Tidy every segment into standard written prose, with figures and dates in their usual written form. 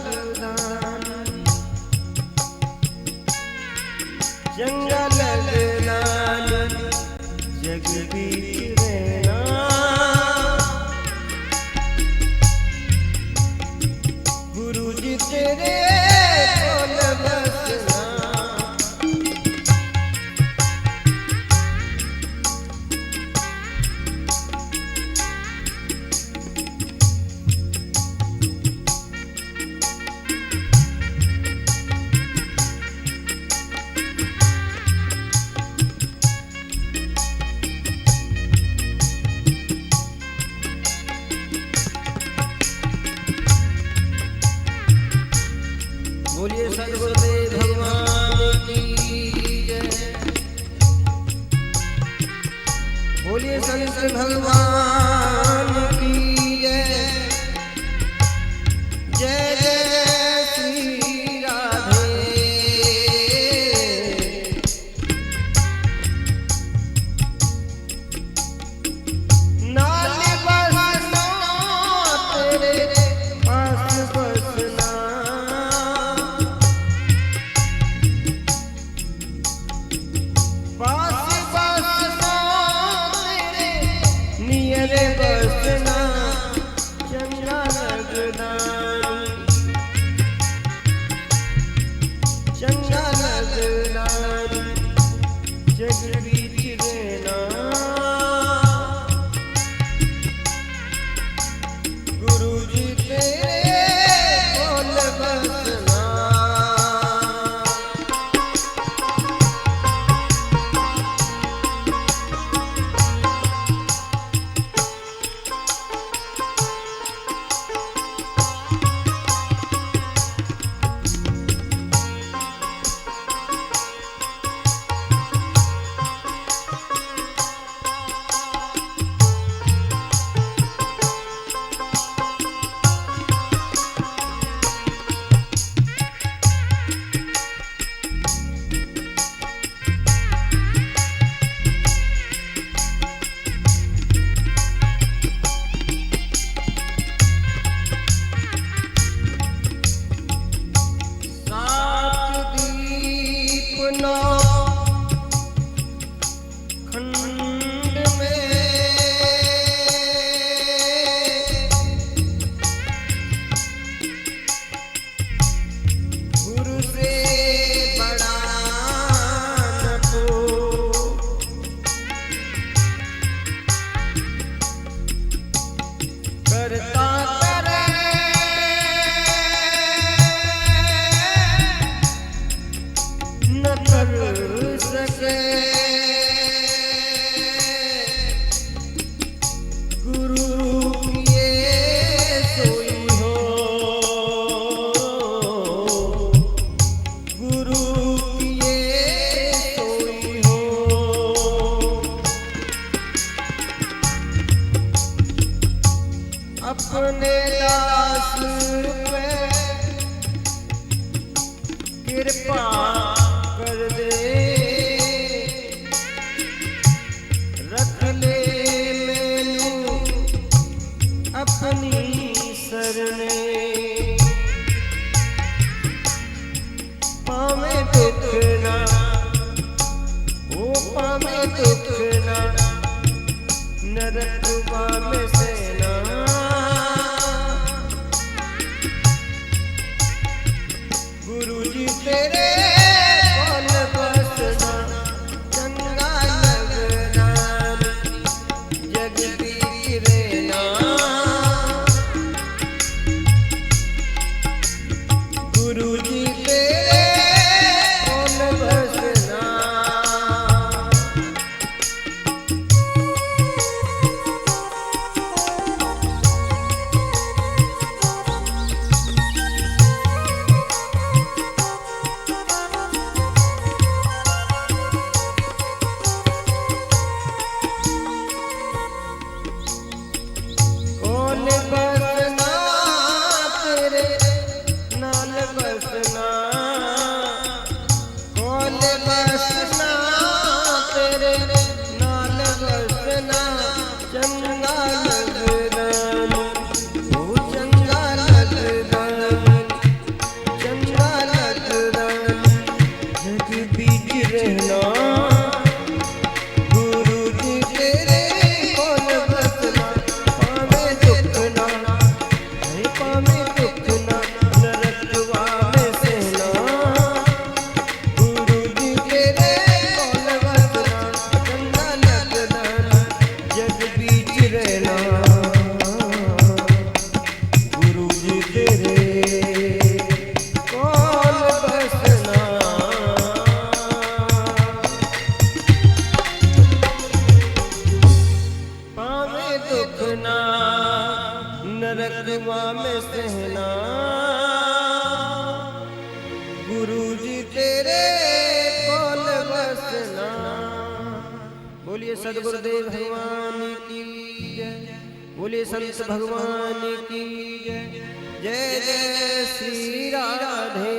लगदानी चंगा लगदानी जग बीच रहना गुरु जी तेरे बोल बसना बोलिए सद्गुरुदेव भगवान की जय। बोलिए संत भगवान की जय। जय जय श्री राधे। नाले बसना तेरे पास बसना नियरे बसना चंगा लगदानी चंगा लगदानी जग बीच रहना गुरु जी तेरे बोल बसना अपने दास पे कृपा कर दे रख ले मैनू अपनी सरने पावे दुख ना ओ पावे दुख ना नरक में सेना गुरु जी तेरे बोल बसना चंगा लगदानी जग बीच रहना गुरु जी तेरे बोल बसना। ब्रजवा में सहना गुरु जी तेरे कौन बसना। बोलिए सदगुरुदेव भगवान की जय, बोलिए संत भगवान की जय। जय जय श्री राधे।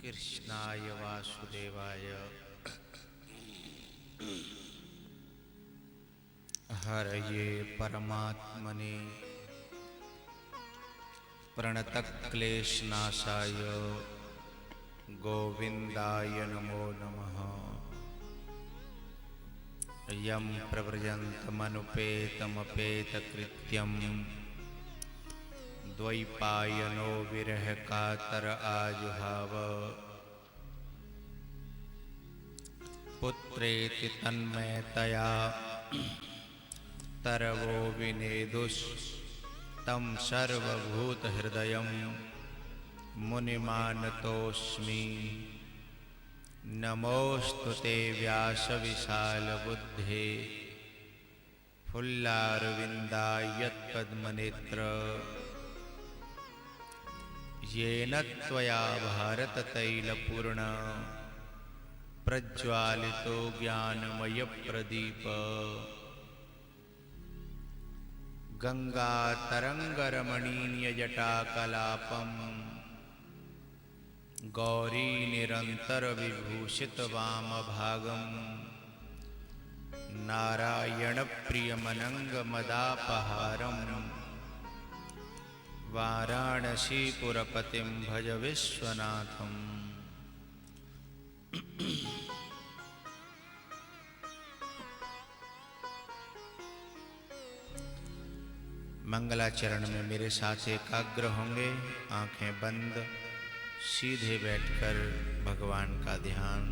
कृष्णाय वासुदेवाय हरये परमात्मने प्रणतक्लेशनाशाय गोविन्दाय नमो नमः। यं प्रव्रजन्तमनुपेतमपेतकृत्यं द्वैपायनो विरह कातर आजुहाव। पुत्रेति तन्मयतया तरवो विनेदुस्तं सर्वभूतहृदयं मुनिमानतोऽस्मि। नमोऽस्तुते व्यासविशालबुद्धे फुल्लारविन्दायत्पद्मनेत्र। येन त्वया भारततैलपूर्ण प्रज्वालितो ज्ञानमयप्रदीप। गंगातरंगरमणीयजटाकलापं गौरीनिरन्तरविभूषितवामभागं नारायणप्रियमनङ्गमदापहारं वाराणसीपुरपतिं भज विश्वनाथम्। मंगलाचरण में मेरे साथ एकाग्र होंगे, आंखें बंद, सीधे बैठकर भगवान का ध्यान।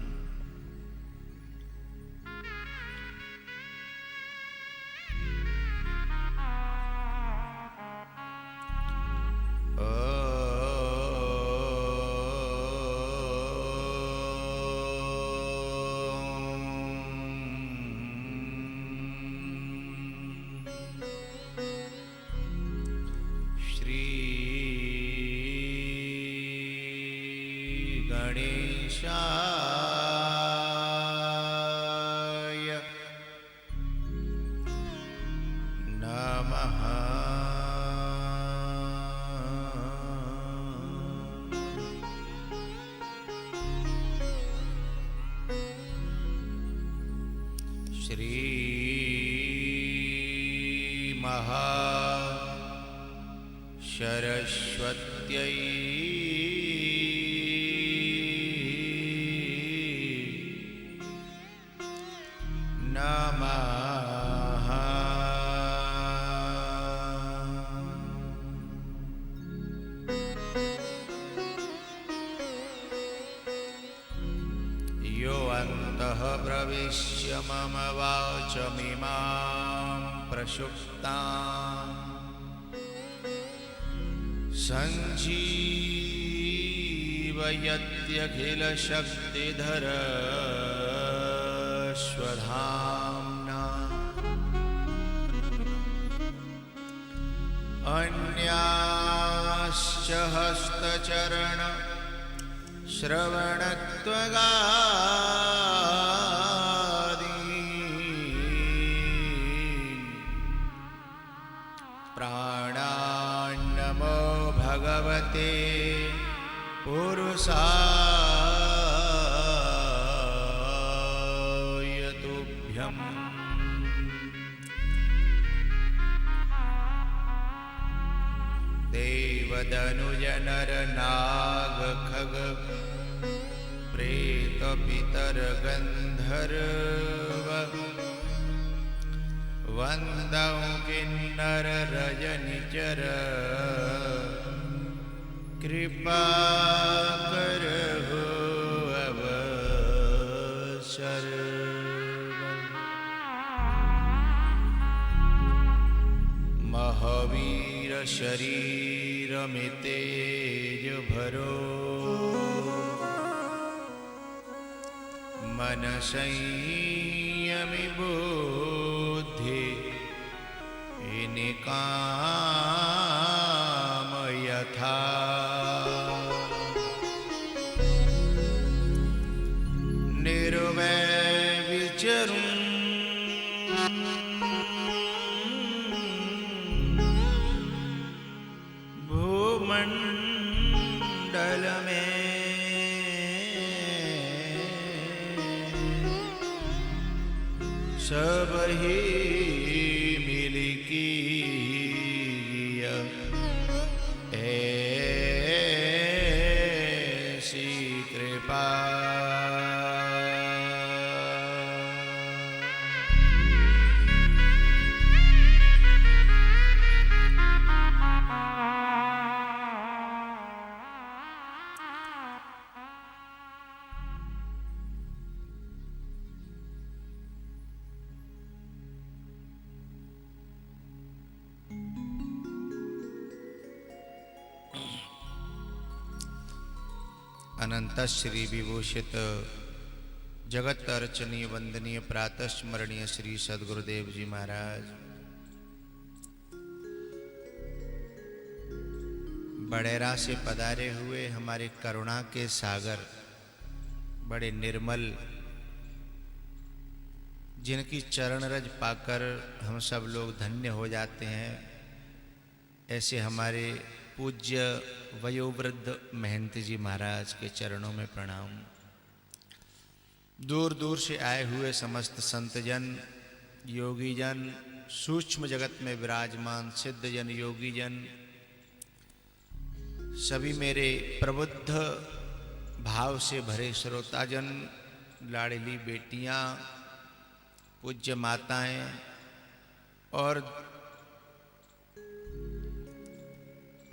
गणेशाय नमः। श्री महासरस्वत्यै नमः। यो अन्तः प्रविश्य मम वाचमिमां प्रसुप्तां सञ्जीवयत्यखिलशक्तिधरस्वधाम्ना। अन्याश्च हस्तचरण श्रवणत्वगादीन् प्राणान् भगवते पुरुषाय तुभ्यम्। देवदनुज नर नाग खग प्रेत पितर गंधर्व वंदौ किन्नर रजनिचर कृपा करहु अवसर। महावीर शरीर में तेज भरो मन संयमी बुद्धि काम यथा। निर्वै विचरूं भूमंडल में सब ही मिलकी ऐसी कृपा। अनंत श्री विभूषित जगत अर्चनीय वंदनीय प्रातः स्मरणीय श्री सद्गुरुदेव जी महाराज बड़ेरा से पधारे हुए हमारे करुणा के सागर, बड़े निर्मल, जिनकी चरण रज पाकर हम सब लोग धन्य हो जाते हैं, ऐसे हमारे पूज्य वयोवृद्ध महंत जी महाराज के चरणों में प्रणाम। दूर दूर से आए हुए समस्त संतजन, योगीजन, सूक्ष्म जगत में विराजमान सिद्धजन, योगीजन, सभी मेरे प्रबुद्ध भाव से भरे श्रोताजन, लाडली बेटियां, पूज्य माताएं और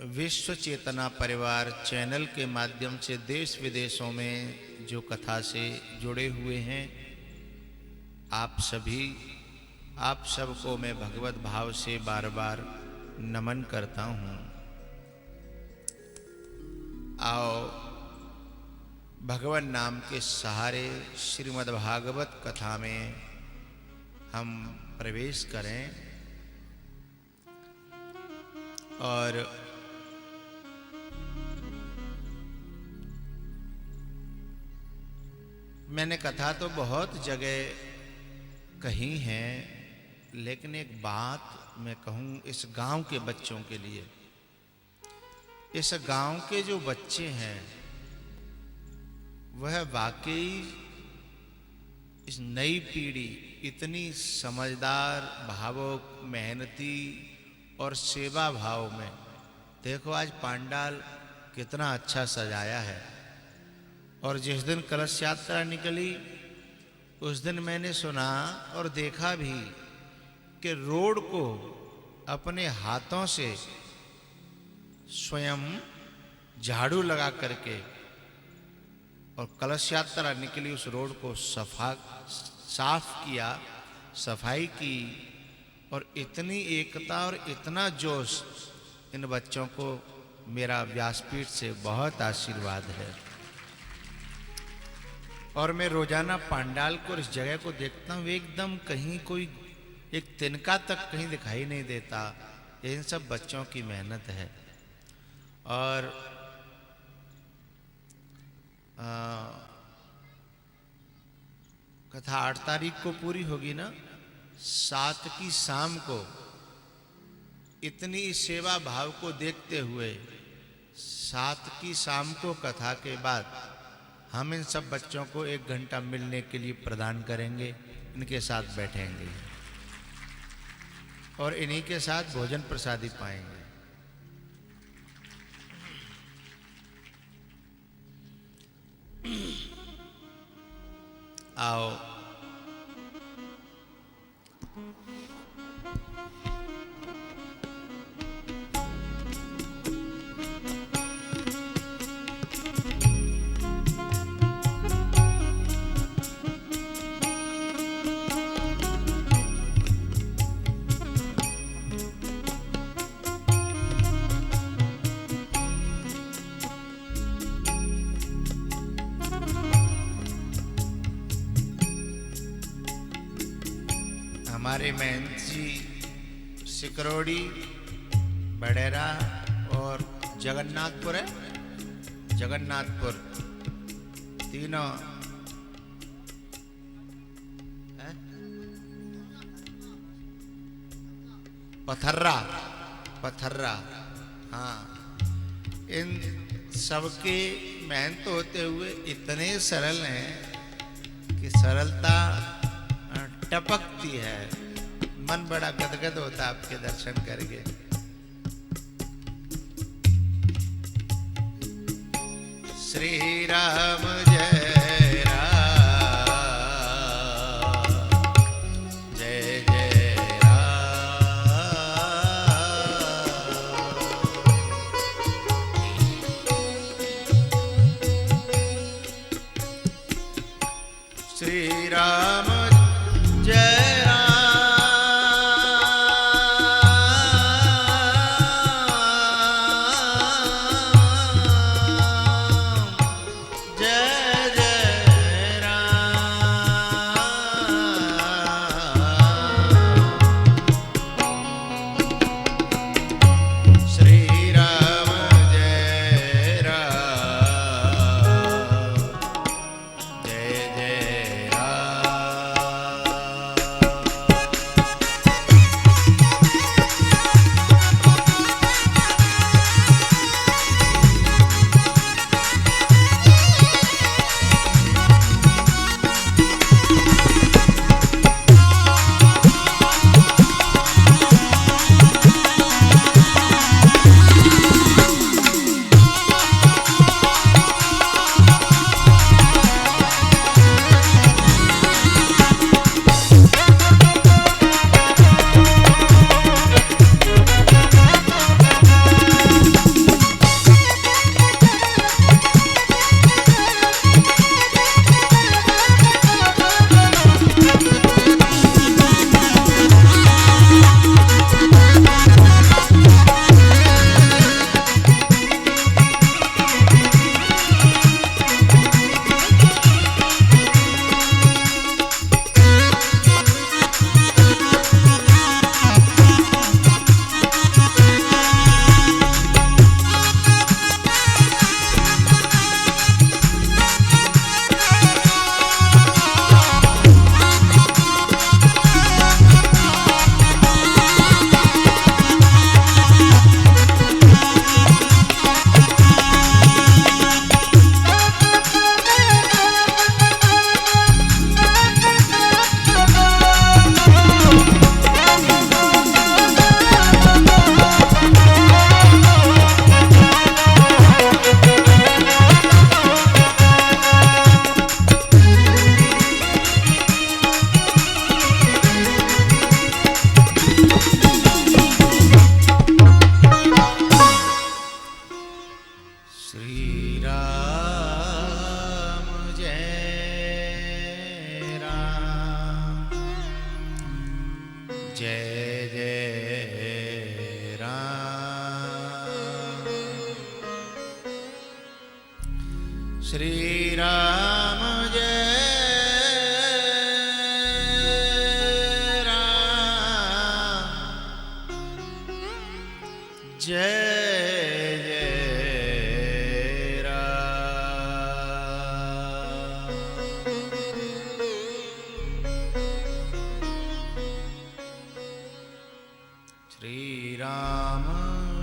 विश्व चेतना परिवार चैनल के माध्यम से देश विदेशों में जो कथा से जुड़े हुए हैं, आप सबको मैं भगवत भाव से बार बार नमन करता हूँ। आओ भगवान नाम के सहारे श्रीमद् भागवत कथा में हम प्रवेश करें और मैंने कथा तो बहुत जगह कही है, लेकिन एक बात मैं कहूँ इस गांव के बच्चों के लिए। इस गांव के जो बच्चे हैं वह वाकई इस नई पीढ़ी इतनी समझदार, भावुक, मेहनती और सेवा भाव में, देखो आज पांडाल कितना अच्छा सजाया है। और जिस दिन कलश यात्रा निकली उस दिन मैंने सुना और देखा भी कि रोड को अपने हाथों से स्वयं झाड़ू लगा करके और कलश यात्रा निकली, उस रोड को साफ किया, सफाई की। और इतनी एकता और इतना जोश इन बच्चों को मेरा व्यासपीठ से बहुत आशीर्वाद है। और मैं रोजाना पांडाल को, इस जगह को देखता हूँ, एकदम कहीं कोई एक तिनका तक कहीं दिखाई नहीं देता। इन सब बच्चों की मेहनत है। और कथा 8 तारीख को पूरी होगी ना, 7 की शाम को इतनी सेवा भाव को देखते हुए 7 की शाम को कथा के बाद हम इन सब बच्चों को 1 घंटा मिलने के लिए प्रदान करेंगे, इनके साथ बैठेंगे और इन्हीं के साथ भोजन प्रसादी पाएंगे। आओ हमारे महंत जी सिकरोड़ी, बड़ेरा और जगन्नाथपुर है, जगन्नाथपुर तीनों है? पथर्रा हाँ, इन सबके महंत होते हुए इतने सरल हैं कि सरलता टपकती है, मन बड़ा गदगद होता है आपके दर्शन करके। श्री राम जय राम, जय जय राम। श्री राम जय राम, जय जय राम। श्री राम जय राम, जय जय राम। जय जय राम। श्री राम जय राम, जय जय राम। श्री राम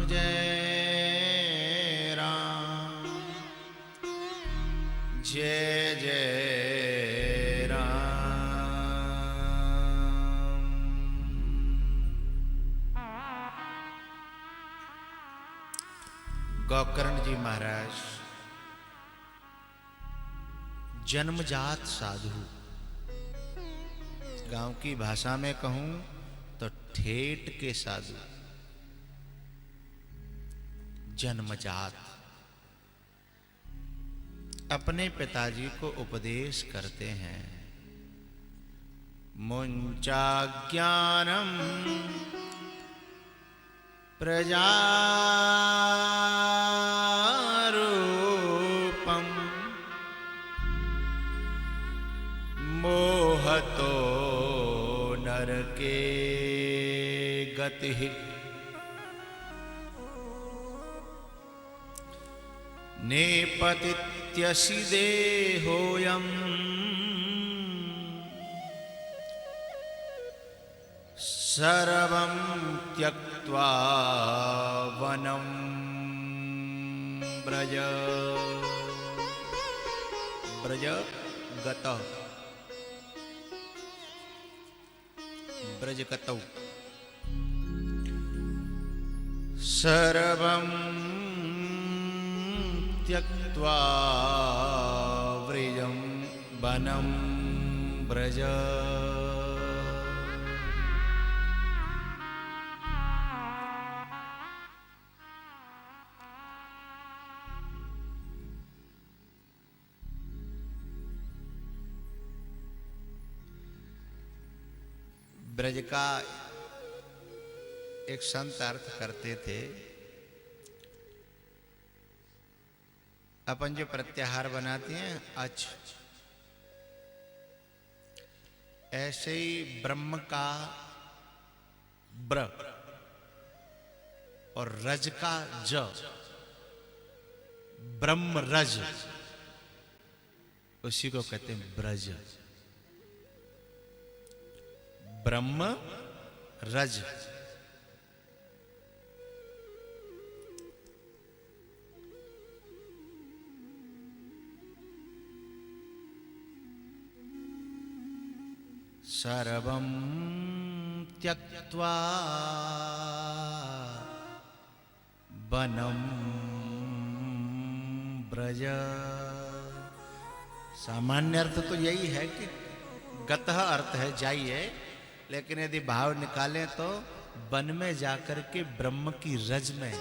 जय राम, जय जय राम। गोकर्ण जी महाराज जन्मजात साधु, गांव की भाषा में कहूं तो ठेठ के साधु, जन्मजात अपने पिताजी को उपदेश करते हैं। मुंचा ज्ञानम प्रजारूपम मोहतो नरके गति। नेपतित्यसि देहोऽयं सर्वं त्यक्त्वा वनं ब्रज। ब्रज गतः, ब्रज गतौ सर्वं त्यक्त्वा व्रजं वनं ब्रज। ब्रज का एक संत अर्थ करते थे, अपन जो प्रत्याहार बनाते हैं अच, ऐसे ही ब्रह्म का ब्र और रज का ज, ब्रह्म रज, उसी को कहते हैं ब्रज। ब्रह्म रज। सर्वं त्यक्त्वा वनं ब्रज। सामान्य अर्थ तो यही है कि गतः अर्थ है जाइए, लेकिन यदि भाव निकालें तो वन में जाकर के ब्रह्म की रज में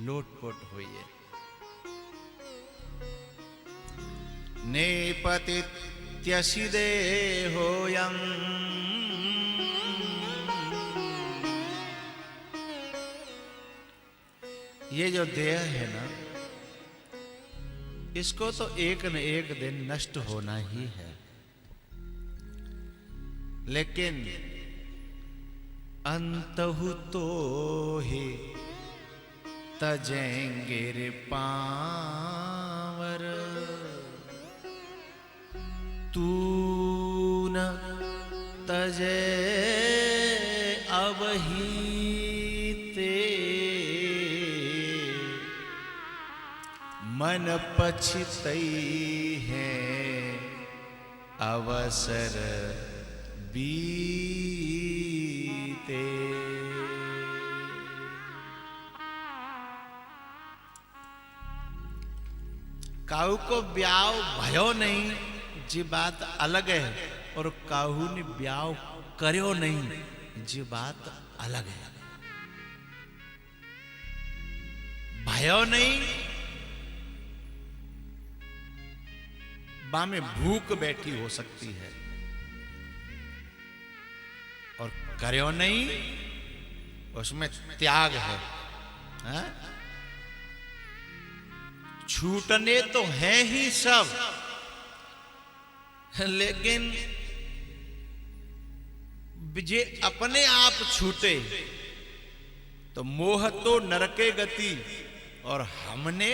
लोटपोट होइए। नेपतित्यसि देहोऽयं ये जो देह है ना, इसको तो एक न एक दिन नष्ट होना ही है, लेकिन अंतहु तो ही तजेंगे रे पावर। तू न तजे अबही ते मन पछतई है अवसर बीते। काहू को ब्याह भयो नहीं जी बात अलग है, और काहू ने ब्याह करो नहीं जी बात अलग है। भयो नहीं बा में भूख बैठी हो सकती है, और करो नहीं उसमें त्याग है। हा? छूटने तो हैं ही सब, लेकिन जे अपने आप छूटे तो मोह तो नरके गति, और हमने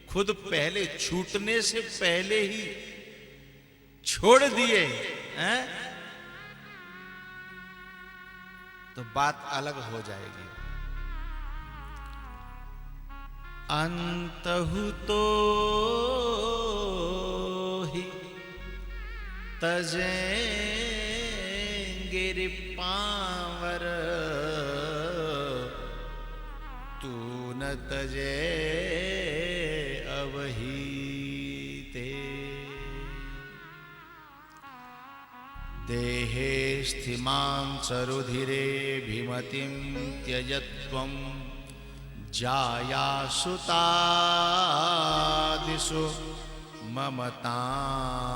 खुद पहले छूटने से पहले ही छोड़ दिए हैं, तो बात अलग हो जाएगी। अंतहु तो तजेंगे रे पांवर, तू न तजे अवही ते। देहे स्थिमां सरुधिरे भीमतिं त्यजत्वं, जाया सुतादिषु ममतां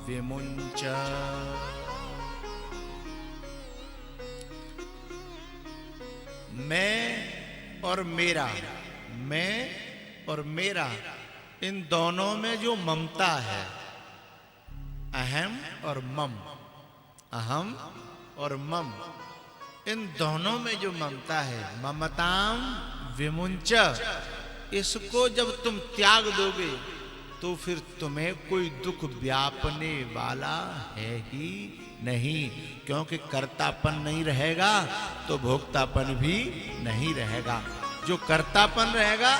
विमुञ्च। मैं और मेरा, मैं और मेरा, इन दोनों में जो ममता है, अहम और मम, अहम और मम, इन दोनों में जो ममता है, ममताम विमुंच, इसको जब तुम त्याग दोगे तो फिर तुम्हें कोई दुख व्यापने वाला है ही नहीं, क्योंकि कर्तापन नहीं रहेगा तो भोक्तापन भी नहीं रहेगा। जो कर्तापन रहेगा,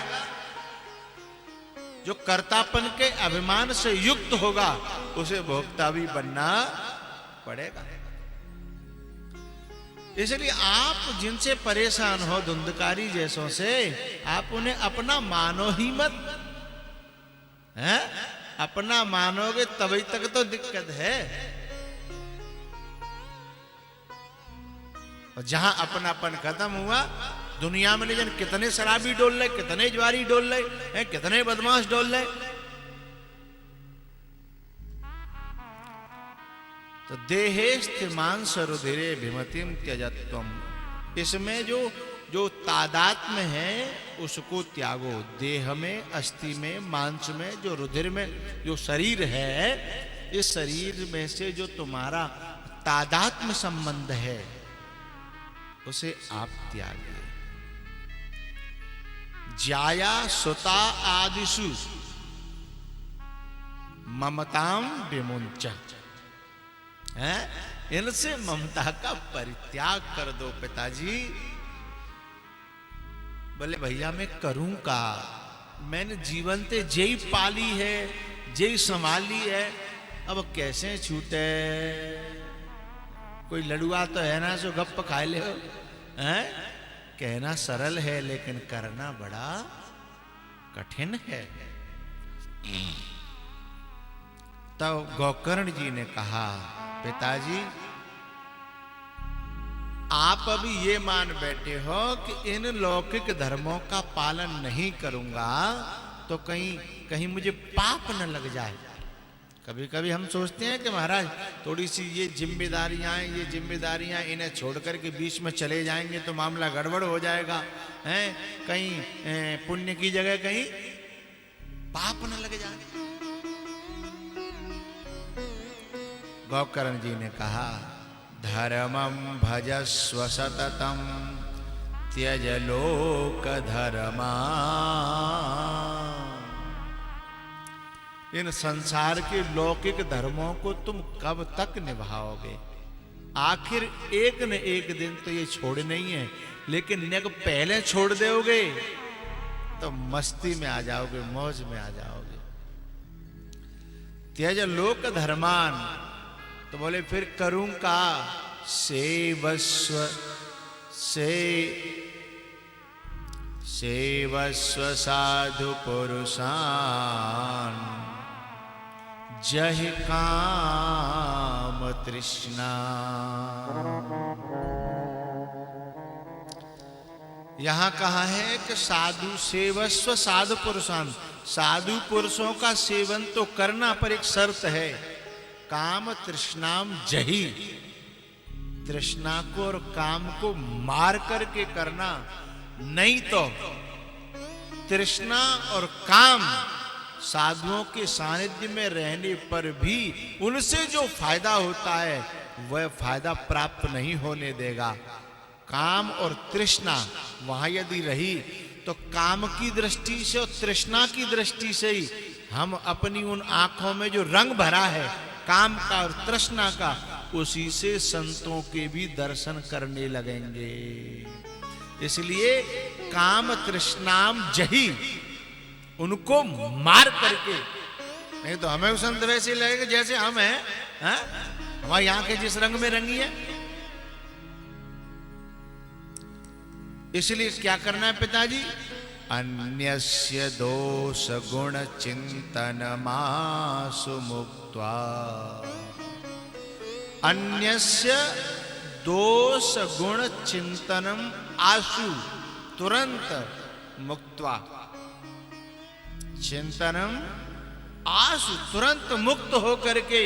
जो कर्तापन के अभिमान से युक्त होगा, उसे भोक्ता भी बनना पड़ेगा। इसलिए आप जिनसे परेशान हो, धुंधकारी जैसों से, आप उन्हें अपना मानो ही मत। हैं? अपना मानोगे तभी तक तो दिक्कत है। और जहां अपनापन खत्म हुआ, दुनिया में नहीं कितने शराबी डोल रहे, कितने ज्वारी डोल रहे, कितने बदमाश डोल रहे। तो देहे स्थिमां सरुधिरे भीमतिम त्यजत्वम, इसमें जो तादात्म्य है उसको त्यागो। देह में, अस्थि में, मांस में, जो रुधिर में जो शरीर है, इस शरीर में से जो तुम्हारा तादात्म्य संबंध है, उसे आप त्यागिए। जाया सुता आदिषु ममताम विमुंच, है? इनसे ममता का परित्याग कर दो पिताजी। बोले भैया मैं करूं का, मैंने जीवन ते जेई पाली है, जेई संभाली है, अब कैसे छूटे। कोई लड़ुआ तो है ना जो गप खाए ले, हैं? कहना सरल है लेकिन करना बड़ा कठिन है। तब गोकर्ण जी ने कहा, पिताजी आप अभी ये मान बैठे हो कि इन लौकिक धर्मों का पालन नहीं करूंगा तो कहीं मुझे पाप न लग जाए। कभी कभी हम सोचते हैं कि महाराज थोड़ी सी ये जिम्मेदारियां इन्हें छोड़ करके बीच में चले जाएंगे तो मामला गड़बड़ हो जाएगा, हैं? कहीं पुण्य की जगह कहीं पाप न लग जाए। गोकर्ण जी ने कहा, धर्मं भजस्व सततं त्यज लोक धर्मा। इन संसार के लौकिक धर्मों को तुम कब तक निभाओगे? आखिर एक न एक दिन तो ये छोड़ने ही है, लेकिन नेक पहले छोड़ दोगे तो मस्ती में आ जाओगे, मौज में आ जाओगे। त्यज लोक धर्मान, तो बोले फिर करूं का? सेवस्व साधु पुरुषान जहि काम तृष्णा। यहां कहा है कि साधु सेवस्व साधु पुरुषान, साधु पुरुषों का सेवन तो करना, पर एक शर्त है, काम तृष्णाम जही, तृष्णा को और काम को मार करके करना। नहीं तो तृष्णा और काम साधुओं के सानिध्य में रहने पर भी उनसे जो फायदा होता है वह फायदा प्राप्त नहीं होने देगा। काम और तृष्णा वहां यदि रही तो काम की दृष्टि से और तृष्णा की दृष्टि से ही हम अपनी उन आंखों में जो रंग भरा है काम का और तृष्णा का, उसी से संतों के भी दर्शन करने लगेंगे। इसलिए काम तृष्णाम जही, उनको मार करके नहीं तो हमें संत वैसे ही लगेगा जैसे हम हैं, हैं? हमारी आंखें जिस रंग में रंगी है। इसलिए क्या करना है पिताजी? अन्यस्य दोष गुण चिंतन मासु मुक्त्वा, अन्यस्य दोष गुण चिंतनम आशु, तुरंत मुक्त्वा, चिंतनम आशु, तुरंत मुक्त हो करके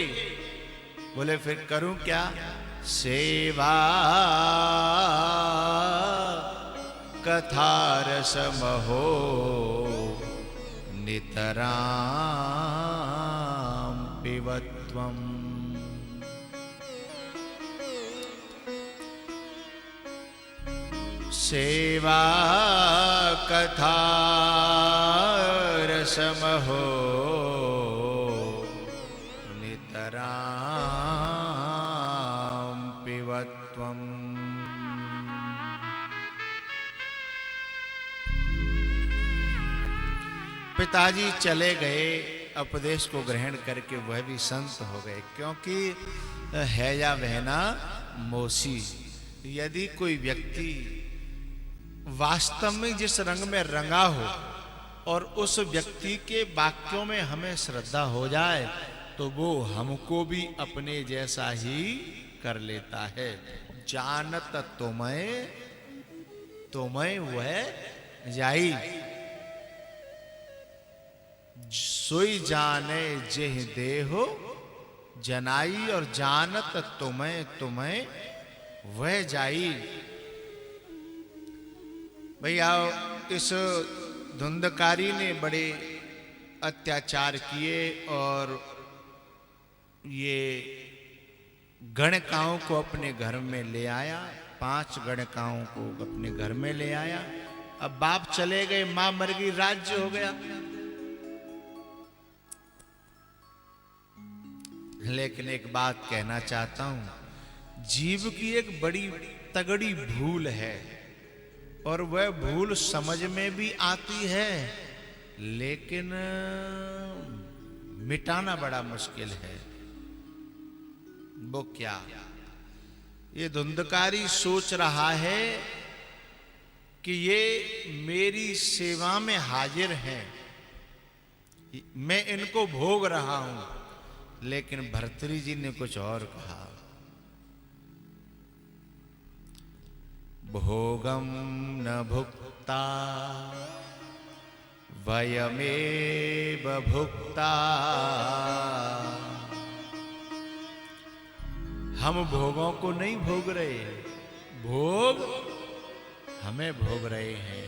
बोले फिर करूं क्या? सेवा कथारसमहो नितरां पिबत्वम्। सेवा कथा रसमहो नितरां पिबत्वम्। पिताजी चले गए उपदेश को ग्रहण करके, वह भी संत हो गए, क्योंकि है या बहना मोसी। यदि कोई व्यक्ति वास्तव में जिस रंग में रंगा हो और उस व्यक्ति के वाक्यों में हमें श्रद्धा हो जाए तो वो हमको भी अपने जैसा ही कर लेता है। जानत तुम्हें वह जाई, सोई जाने जेह देहो जनाई, और जानत तुम्हें वह जाई। भैया इस धुंधकारी ने बड़े अत्याचार किए और ये गणकाओं को अपने घर में ले आया, 5 गणकाओं को अपने घर में ले आया। अब बाप चले गए, मां मर गई, राज्य हो गया। लेकिन एक बात कहना चाहता हूं, जीव की एक बड़ी तगड़ी भूल है और वह भूल समझ में भी आती है लेकिन मिटाना बड़ा मुश्किल है। वो क्या? ये धुंधकारी सोच रहा है कि ये मेरी सेवा में हाजिर हैं, मैं इनको भोग रहा हूं। लेकिन भर्तृहरि जी ने कुछ और कहा, भोगम न भुक्ता वयमेव भुक्ता। हम भोगों को नहीं भोग रहे, भोग हमें भोग रहे हैं।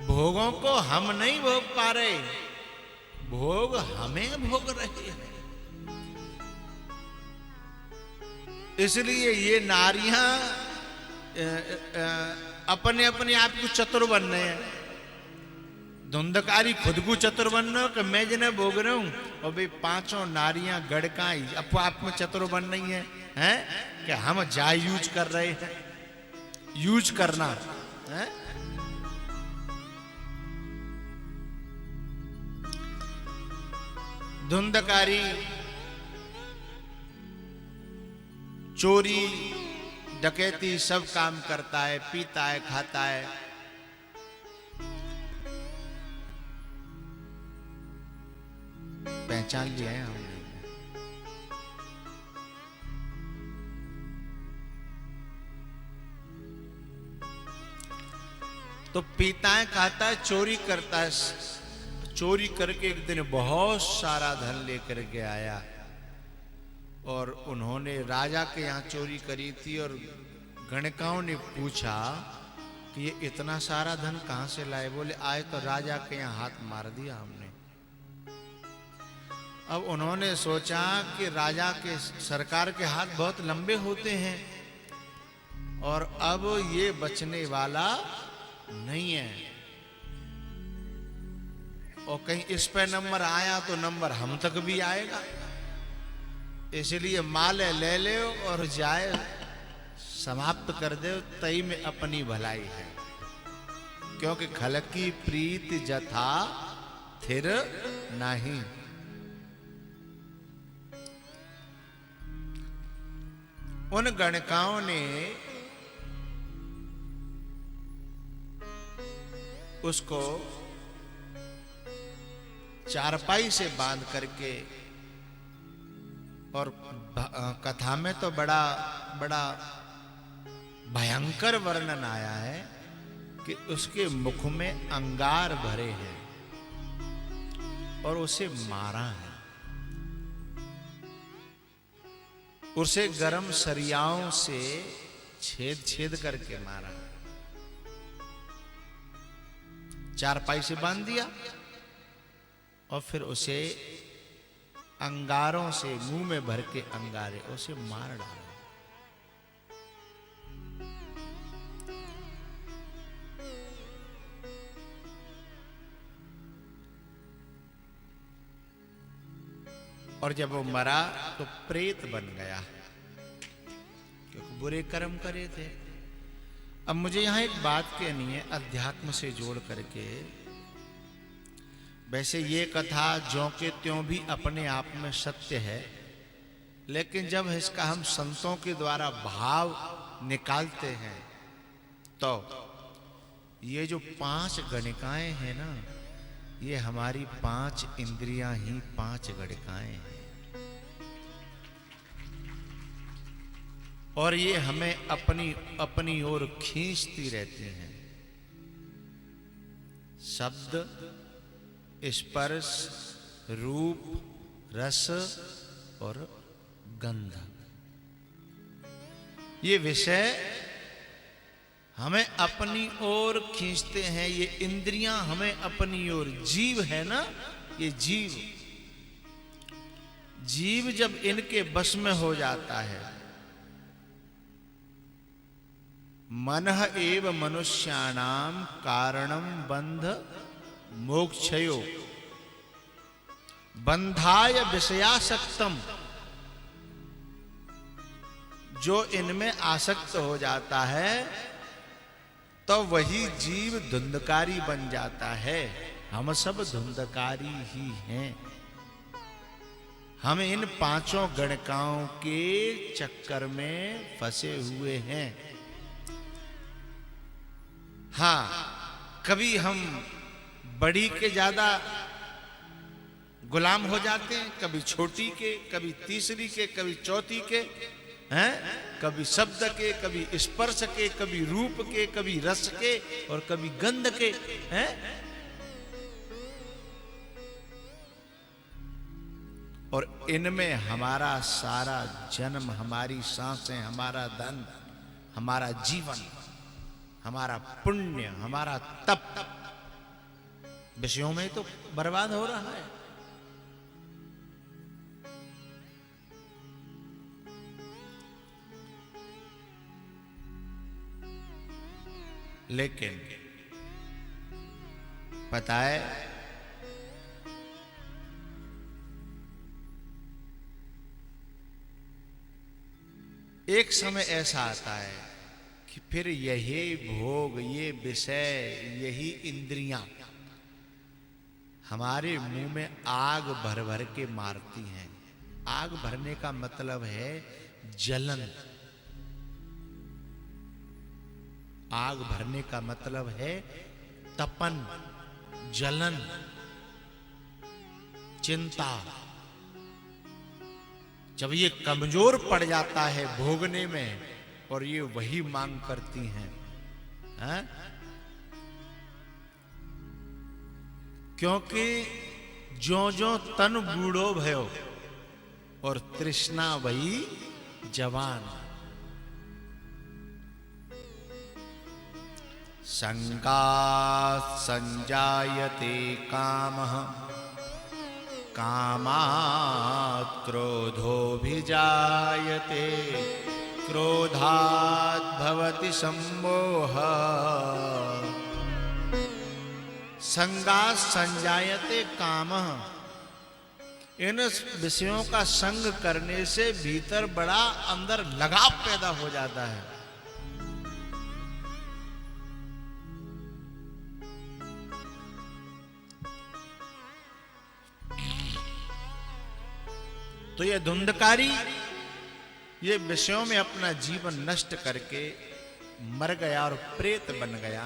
भोगों को हम नहीं भोग पा रहे, भोग हमें भोग रहे हैं। इसलिए ये नारियां अपने अपने आप को चतुर बन रहे हैं। धुंधकारी खुद को चतुर बन रहे हो कि मैं जिन्हें भोग रहा हूं, और भाई 5 नारियां गड़काई अपो आप में चतुर बन रही हैं कि हम जा यूज कर रहे हैं। यूज करना है। धुंधकारी चोरी डकैती सब काम करता है, पीता है, खाता है। पहचान लिया है हमने। तो पीता है, खाता है, चोरी करता है। चोरी करके एक दिन बहुत सारा धन लेकर के आया और उन्होंने राजा के यहाँ चोरी करी थी। और गणकाओं ने पूछा कि ये इतना सारा धन कहाँ से लाए? बोले आए तो राजा के यहाँ हाथ मार दिया हमने। अब उन्होंने सोचा कि राजा के सरकार के हाथ बहुत लंबे होते हैं और अब ये बचने वाला नहीं है, और कहीं इस पे नंबर आया तो नंबर हम तक भी आएगा। इसलिए माले ले ले और जाए समाप्त कर दे, तई में अपनी भलाई है। क्योंकि खल की प्रीत जथा थिर नहीं। उन गणिकाओं ने उसको चारपाई से बांध करके, और कथा में तो बड़ा बड़ा भयंकर वर्णन आया है कि उसके मुख में अंगार भरे हैं और उसे मारा है, उसे गरम सरियाओं से छेद छेद करके मारा, चारपाई से बांध दिया और फिर उसे अंगारों से, मुंह में भर के अंगारे, उसे मार डाला। और जब वो मरा तो प्रेत बन गया, क्योंकि बुरे कर्म करे थे। अब मुझे यहां एक बात कहनी है अध्यात्म से जोड़ करके। वैसे ये कथा ज्यों के त्यों भी अपने आप में सत्य है, लेकिन जब इसका हम संतों के द्वारा भाव निकालते हैं तो ये जो 5 गणिकाएं हैं ना, ये हमारी 5 इंद्रियां ही 5 गणिकाएं हैं, और ये हमें अपनी ओर खींचती रहती हैं। शब्द, स्पर्श, रूप, रस और गंध, ये विषय हमें अपनी ओर खींचते हैं। ये इंद्रियां हमें अपनी ओर, जीव है ना, ये जीव जब इनके बस में हो जाता है, मनः एव मनुष्याणाम कारणम बंध मोक्षयो बंधाय विषयासक्तम। जो इनमें आसक्त हो जाता है तो वही जीव धुंधकारी बन जाता है। हम सब धुंधकारी ही हैं। हम इन 5 गणिकाओं के चक्कर में फंसे हुए हैं। हाँ, कभी हम बड़ी के ज्यादा गुलाम हो जाते हैं, कभी छोटी के, कभी तीसरी के, कभी चौथी के, हैं, कभी शब्द के, कभी स्पर्श के, कभी रूप के, कभी रस के और कभी गंध के, हैं। और इनमें हमारा सारा जन्म, हमारी सांसें, हमारा धन, हमारा जीवन, हमारा पुण्य, हमारा तप विषयों में तो बर्बाद हो रहा है। लेकिन पता है, एक समय ऐसा आता है कि फिर यही भोग, ये विषय, यही इंद्रियां हमारे मुंह में आग भर भर के मारती हैं। आग भरने का मतलब है जलन। आग भरने का मतलब है तपन, जलन, चिंता। जब ये कमजोर पड़ जाता है भोगने में और ये वही मांग करती हैं, हैं? क्योंकि ज्यों-ज्यों तन बूढ़ो भयो और तृष्णा वही जवान। संगात् संजायते कामः, कामात् क्रोधोऽभिजायते, क्रोधात् भवति सम्मोहः। संगात् संजायते कामः, इन विषयों का संग करने से भीतर बड़ा अंदर लगाव पैदा हो जाता है। तो ये धुंधकारी ये विषयों में अपना जीवन नष्ट करके मर गया और प्रेत बन गया।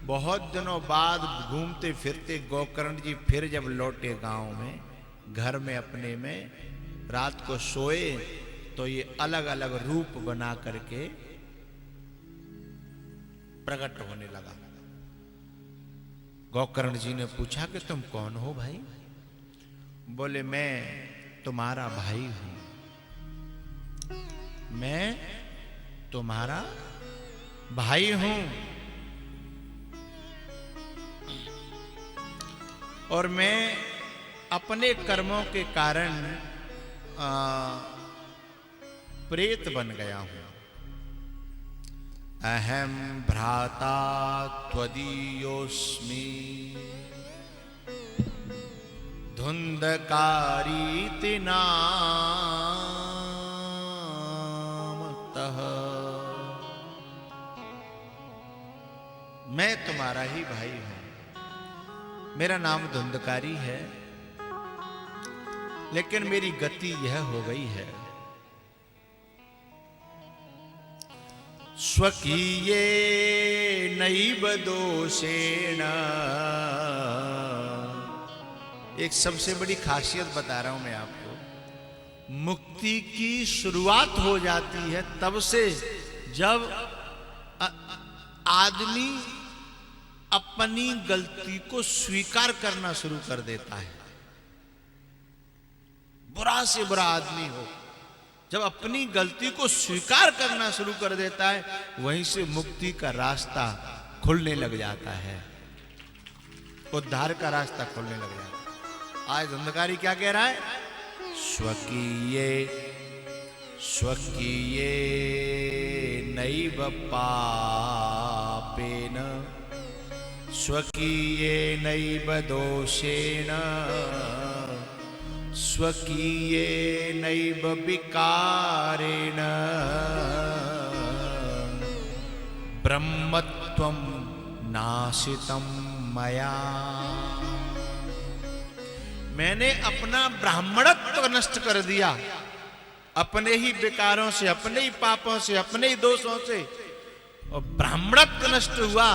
बहुत दिनों बाद घूमते फिरते गोकर्ण जी फिर जब लौटे गांव में, घर में अपने में, रात को सोए तो ये अलग अलग रूप बना करके प्रकट होने लगा। गोकर्ण जी ने पूछा कि तुम कौन हो भाई? बोले मैं तुम्हारा भाई हूं, मैं तुम्हारा भाई हूं और मैं अपने कर्मों के कारण प्रेत बन गया हूं। अहम भ्राता त्वदीयोस्मि धुंधकारीति नामतः। मैं तुम्हारा ही भाई हूं, मेरा नाम धुंधकारी है, लेकिन मेरी गति यह हो गई है। स्वकीये नैव दोषेण, एक सबसे बड़ी खासियत बता रहा हूं मैं आपको। मुक्ति की शुरुआत हो जाती है तब से जब आदमी अपनी गलती को स्वीकार करना शुरू कर देता है। बुरा से बुरा आदमी हो, जब अपनी गलती को स्वीकार करना शुरू कर देता है, वहीं से मुक्ति का रास्ता खुलने लग जाता है, उद्धार का रास्ता खुलने लग जाता है। आज धुंधकारी क्या कह रहा है? स्वकीये स्वकीये नैव पापेन स्वकीये नैव दोषेण स्वकीये नैव विकारेण ब्रह्मत्वं नाशितं मया। मैंने अपना ब्राह्मणत्व नष्ट कर दिया, अपने ही विकारों से, अपने ही पापों से, अपने ही दोषों से। और ब्राह्मणत्व नष्ट हुआ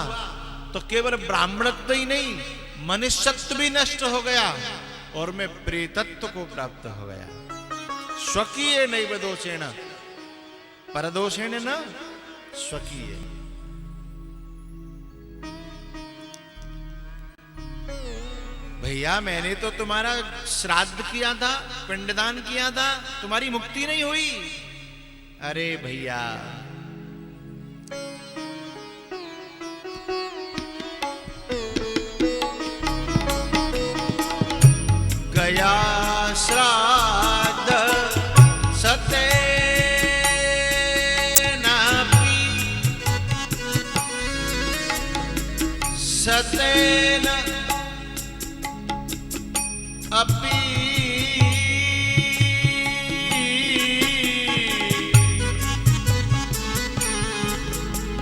तो केवल ब्राह्मणत्व ही नहीं, मनुष्यत्व भी नष्ट हो गया और मैं प्रेतत्व को प्राप्त हो गया। स्वकीय नैव दोषेण, परदोषेण न स्वकीय। भैया मैंने तो तुम्हारा श्राद्ध किया था, पिंडदान किया था, तुम्हारी मुक्ति नहीं हुई। अरे भैया गया श्राद्ध सतेनापि सतेन अपि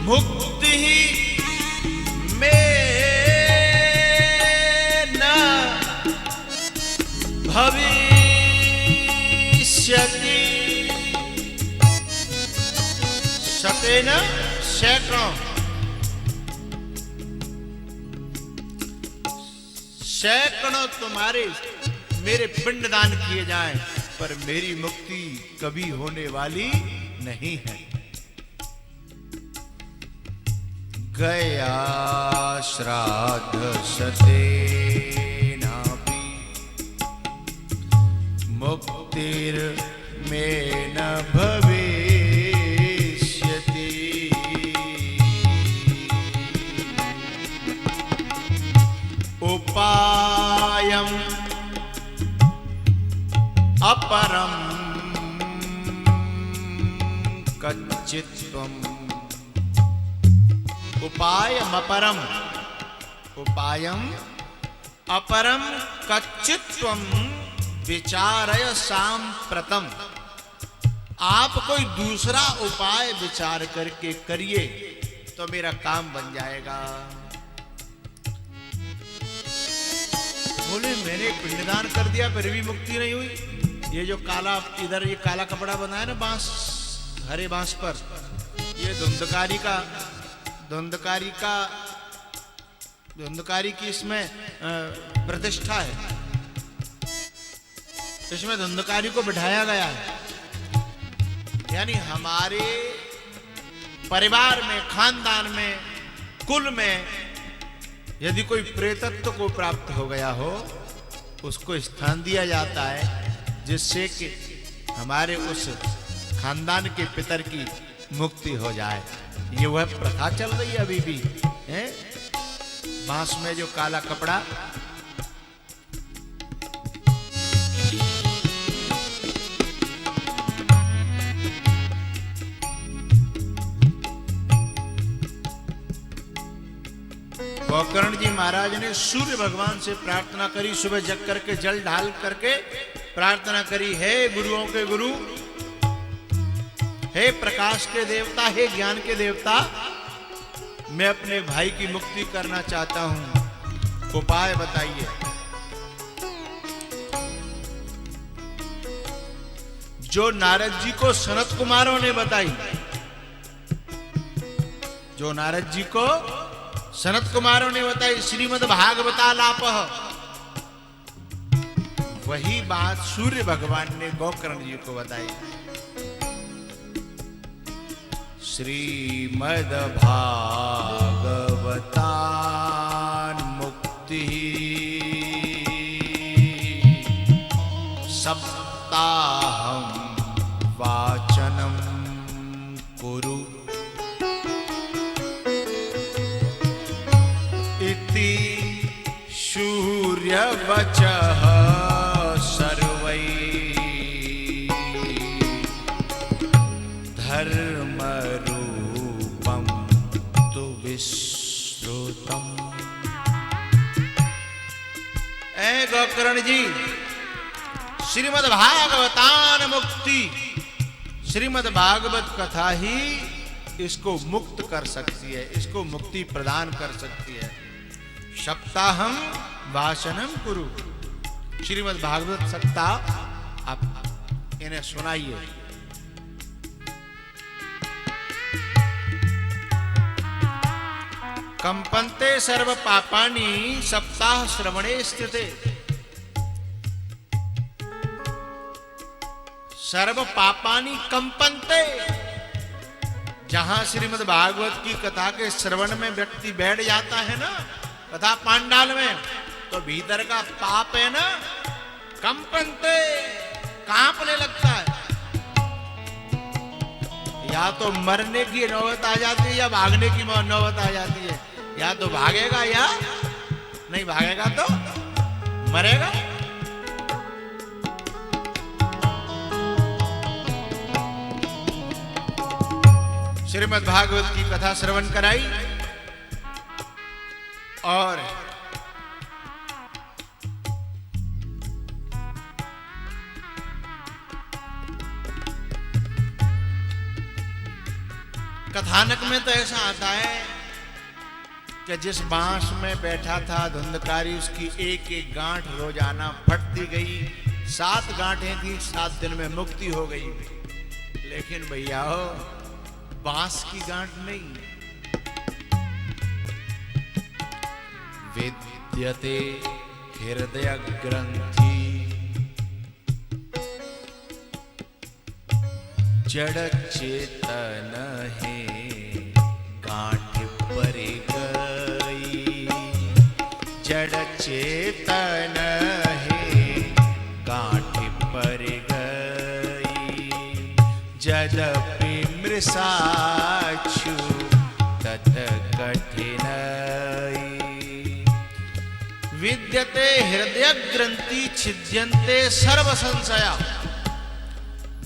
मुक्ति में न भविष्यति। सतेन सैकड़ों, सैकड़ों तुम्हारे मेरे पिंडदान किए जाएं, पर मेरी मुक्ति कभी होने वाली नहीं है। गया श्राद्ध सतेनापि मुक्तिर में न भविष्यति। उपायम अपरम कच्चित्वम। उपायम अपरम, उपायम अपरम कच्चित्वम विचारय सांप्रतम। आप कोई दूसरा उपाय विचार करके करिए तो मेरा काम बन जाएगा। बोले मैंने पिंडदान कर दिया फिर भी मुक्ति नहीं हुई, ये जो काला इधर ये काला कपड़ा बना है ना बांस, हरे बांस पर, ये धुंधकारी की इसमें प्रतिष्ठा है। इसमें धुंधकारी को बिठाया गया है। यानी हमारे परिवार में, खानदान में, कुल में यदि कोई प्रेतत्व को प्राप्त हो गया हो, उसको स्थान दिया जाता है, जिससे कि हमारे उस खानदान के पितर की मुक्ति हो जाए। ये वह प्रथा चल रही है अभी भी, है? बांस में जो काला कपड़ा, गोकर्ण जी महाराज ने सूर्य भगवान से प्रार्थना करी। सुबह जग करके जल ढाल करके प्रार्थना करी, हे गुरुओं के गुरु, हे प्रकाश के देवता, हे ज्ञान के देवता, मैं अपने भाई की मुक्ति करना चाहता हूं, उपाय बताइए। जो नारद जी को सनत कुमारों ने बताई, जो नारद जी को सनत कुमारों ने बताई, श्रीमद् भागवतालापः, वही बात सूर्य भगवान ने गोकर्ण जी को बताई। श्रीमद् भागवतान मुक्ति सप्ताहं वाचनं कुरु इति सूर्यवचः सर्वैः धर्मरूपं तु विश्रुतम्। ऐ गोकर्ण जी, श्रीमद् भागवतान मुक्ति, श्रीमद् भागवत कथा ही इसको मुक्त कर सकती है, इसको मुक्ति प्रदान कर सकती है। सप्ताहम वाचनम कुरु, श्रीमद् भागवत सप्ताह आप इन्हें सुनाइए। कंपन्ते सर्व पापानि सप्ताह श्रवणे स्थिते, सर्व पापानि कंपन्ते। जहां श्रीमद् भागवत की कथा के श्रवण में व्यक्ति बैठ जाता है ना, कथा पांडाल में, तो भीतर का पाप है ना, कंपन्ते, कांपने लगता है। या तो मरने की नौबत आ जाती है या भागने की नौबत आ जाती है। या तो भागेगा या नहीं भागेगा तो मरेगा। श्रीमद् भागवत की कथा श्रवण कराई और कथानक में तो ऐसा आता है कि जिस बांस में बैठा था धुंधकारी, उसकी एक एक गांठ रोजाना फटती गई। 7 गांठें थी, 7 दिन में मुक्ति हो गई। लेकिन भैया हो, बांस की गांठ नहीं। विद्यते हृदय ग्रंथि जड़ चेतन है गांठ पर गई, जड़ चेतन है गांठ पर गई। यद्यपि मृषाक्षु तत कठिनाई, विद्यते हृदय ग्रंथि छिद्यन्ते सर्व संशया।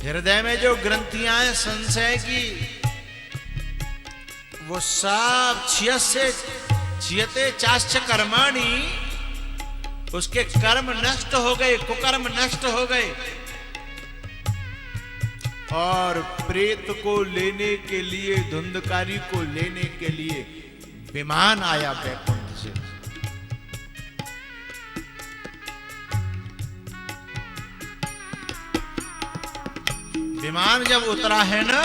हृदय में जो ग्रंथियां हैं संशय की, वो सब छियते चाश्च कर्माणि, उसके कर्म नष्ट हो गए, कुकर्म नष्ट हो गए। और प्रेत को लेने के लिए, धुंधकारी को लेने के लिए विमान आया वैकुंठ से। विमान जब उतरा है ना,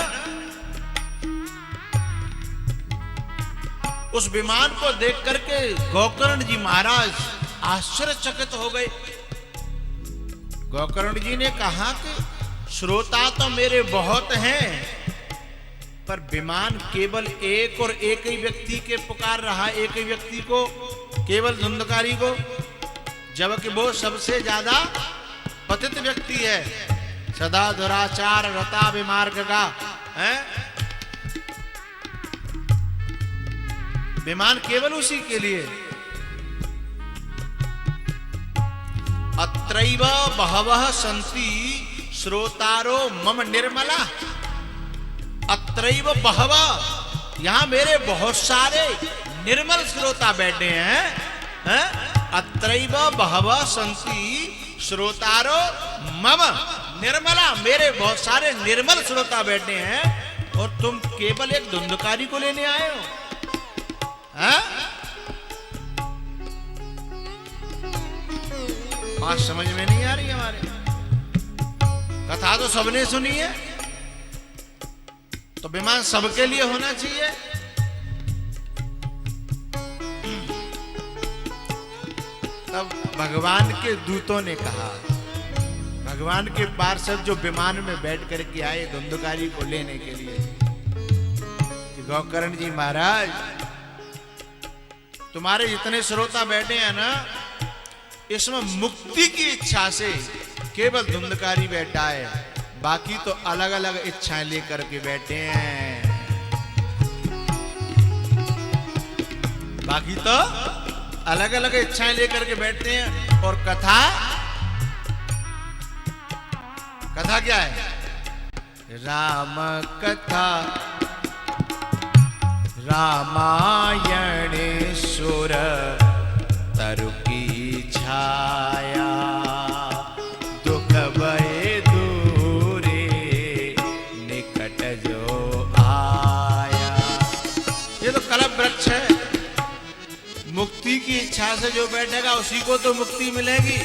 उस विमान को देख करके गोकर्ण जी महाराज आश्चर्यचकित हो गए। गोकर्ण जी ने कहा कि श्रोता तो मेरे बहुत हैं, पर विमान केवल एक और एक ही व्यक्ति के पुकार रहा, एक ही व्यक्ति को, केवल धुंधकारी को, जबकि वो सबसे ज्यादा पतित व्यक्ति है, सदा दुराचार रता विमार्ग का है। विमान केवल उसी के लिए। अत्रैव बहवः सन्ति श्रोतारो मम निर्मला। अत्रैव बहवः, यहां मेरे बहुत सारे निर्मल श्रोता बैठे हैं। अत्रैव बहवः सन्ति श्रोतारो मम निर्मला, मेरे बहुत सारे निर्मल श्रोता बैठे हैं, और तुम केवल एक धुंधकारी को लेने आए हो। बात समझ में नहीं आ रही हमारे। कथा तो सबने सुनी है, तो विमान सबके लिए होना चाहिए। तब भगवान के दूतों ने कहा, भगवान के पार्षद जो विमान में बैठ करके आए धुंधकारी को लेने के लिए, कि गोकर्ण जी महाराज, तुम्हारे जितने श्रोता बैठे हैं ना, इसमें मुक्ति की इच्छा से केवल धुंधकारी बैठा है, बाकी तो अलग अलग इच्छाएं लेकर के बैठे हैं। बाकी तो अलग अलग इच्छाएं लेकर के बैठते हैं। और कथा, कथा क्या है? राम कथा रामायणेश्वर तरु की छाया, दुख भय दूरे निकट जो आया। ये तो कल्प वृक्ष है। मुक्ति की इच्छा से जो बैठेगा उसी को तो मुक्ति मिलेगी।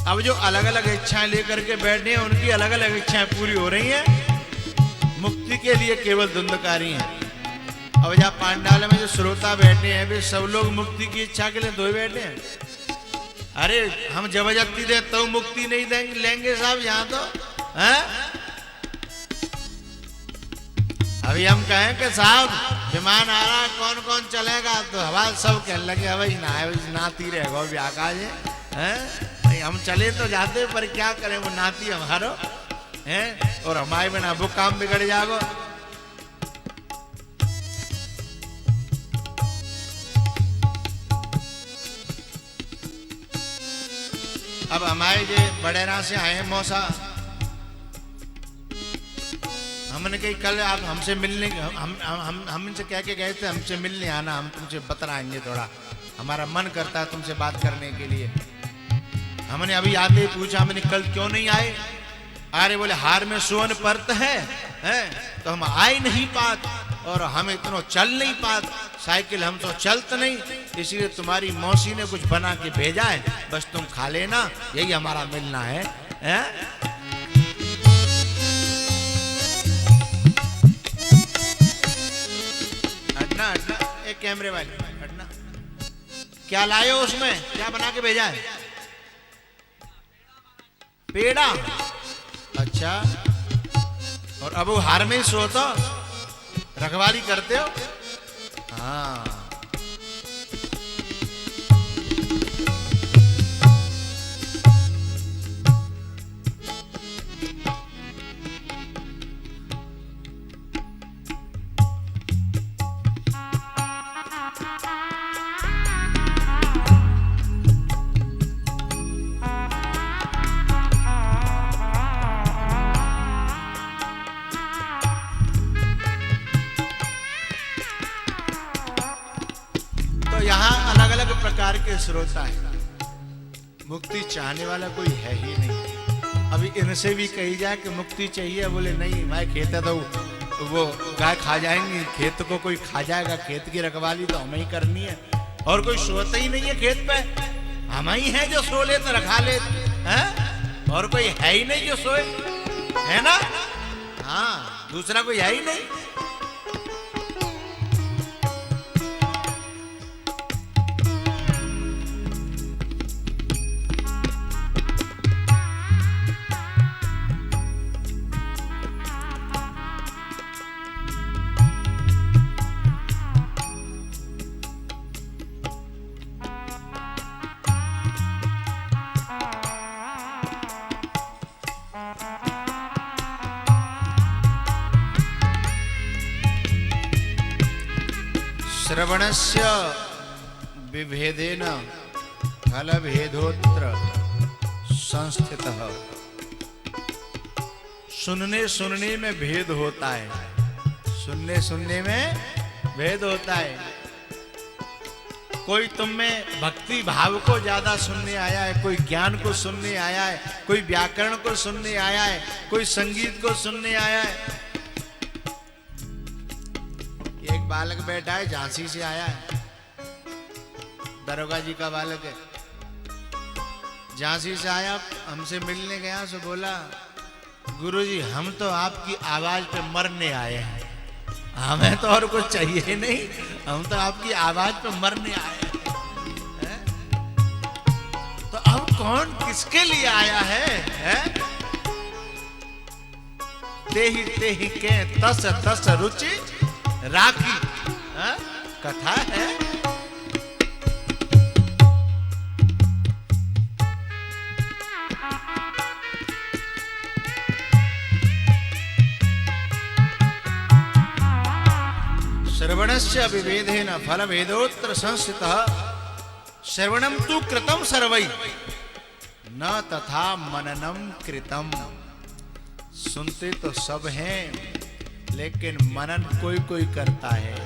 अब जो अलग अलग इच्छाएं लेकर के बैठे हैं, उनकी अलग अलग इच्छाएं पूरी हो रही हैं, मुक्ति के लिए केवल धुंधकारी हैं। अब जहाँ पांडाल में जो श्रोता बैठे हैं, वे सब लोग मुक्ति की इच्छा के लिए धोए बैठे हैं। अरे हम जबरदस्ती दे तो मुक्ति नहीं देंगे, लेंगे साहब यहाँ तो हैं? अभी हम कहें कि साहब विमान आ रहा है, कौन कौन चलेगा, तो हवा सब कहने लगे भाई नाती रहेगा भी आकाश है। हम चले तो जाते, पर क्या करें, वो नाती हमारो हैं, और हमारे बिना वो काम बिगड़ जाएगा। अब हमारे जो बड़ेरा से आए हैं मौसा, हमने कही कल आप हमसे मिलने, हम इनसे कह के गए थे हमसे मिलने आना, हम तुमसे बतलाएंगे, थोड़ा हमारा मन करता है तुमसे बात करने के लिए। हमने अभी आते ही पूछा, हमने कल क्यों नहीं आए? अरे बोले हार में सुवन परत है, तो हम आए नहीं पात, और हम इतना चल नहीं पात, साइकिल हम तो चलत नहीं, इसलिए तुम्हारी मौसी ने कुछ बना के भेजा है, बस तुम खा लेना, यही हमारा मिलना है, हटना हटना, एक कैमरे वाले हटना। क्या लाए हो उसमें, क्या बना के भेजा है? पेड़ा। अच्छा, और अब वो हार में ही सोता, रखवाली करते हो? हाँ। प्रकार के श्रोता है, मुक्ति चाहने वाला कोई है ही नहीं। अभी इनसे भी कही जाए कि मुक्ति चाहिए, बोले नहीं भाई खेत है तो वो गाय खा जाएंगी, खेत को कोई खा जाएगा, खेत की रखवाली तो हमें ही करनी है, और कोई सोता ही नहीं है खेत पे, हम ही हैं जो सो ले तो रखा ले हैं, और कोई है ही नहीं जो सोए। है ना? हाँ, दूसरा कोई है ही नहीं। श्रवणस्य विभेदेन फलभेदोत्र संस्थितः। सुनने सुनने में भेद होता है, सुनने सुनने में भेद होता है। कोई तुम में भक्ति भाव को ज्यादा सुनने आया है, कोई ज्ञान को सुनने आया है, कोई व्याकरण को सुनने आया है, कोई संगीत को सुनने आया है। एक बालक बैठा है, झांसी से आया है, दरोगा जी का बालक है, झांसी से आया, हमसे मिलने गया, सो बोला गुरुजी हम तो आपकी आवाज पे मरने आए हैं, हमें तो और कुछ चाहिए ही नहीं, हम तो आपकी आवाज पे मरने आए हैं। तो अब कौन किसके लिए आया है? तेहि के तस तस रुचि राखी, कथा है। श्रवणस्य विभेदेन फलभेदोत्र संस्थितः। श्रवणम तु कृतं सर्वै न तथा मननम कृतम। सुनते तो सब हैं, लेकिन मनन कोई कोई करता है,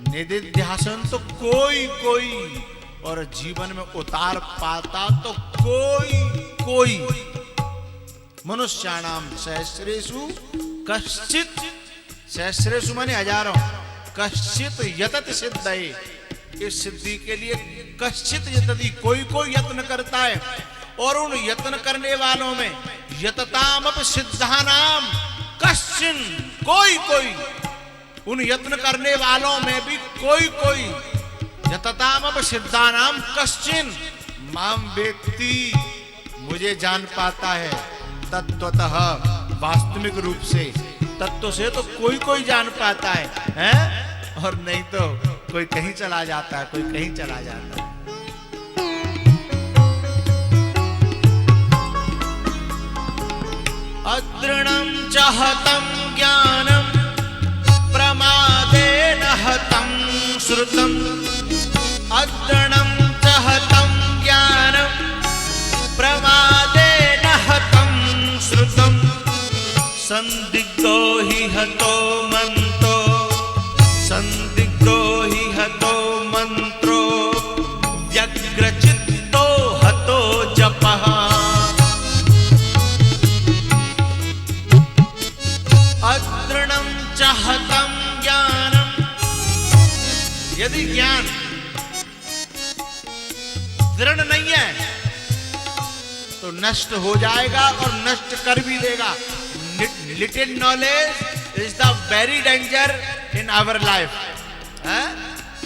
निधिध्यासन तो कोई कोई, और जीवन में उतार पाता तो कोई कोई। मनुष्याणाम सहस्रेषु कश्चित, सहस्रेषु माने हजारों, कश्चित यतत सिद्धये, इस सिद्धि के लिए कश्चित यतति, कोई कोई यत्न करता है। और उन यत्न करने वालों में यततामप सिद्धानाम कश्चिन, कोई कोई, उन यत्न करने वालों में भी कोई कोई, यततामप सिद्धानाम कश्चिन माम वेत्ति, मुझे जान पाता है तत्वतः, वास्तविक रूप से, तत्व से तो कोई कोई जान पाता है, हैं? और नहीं तो कोई कहीं चला जाता है, कोई कहीं चला जाता है। अदृणं च हतं ज्ञानं प्रमादेन हतं श्रुतं। अदृणं च हतं ज्ञानं प्रमादेन हतं श्रुतं। संदिग्धो हि हतो मन्त्रो, संदिग्धो हि हतो मन्त्रो, व्यग्रचित्तो हतो जपः। अदृणं च हतं ज्ञानं, यदि ज्ञान दृढ़ नहीं है तो नष्ट हो जाएगा और नष्ट कर भी देगा। Little knowledge is the very danger in our life.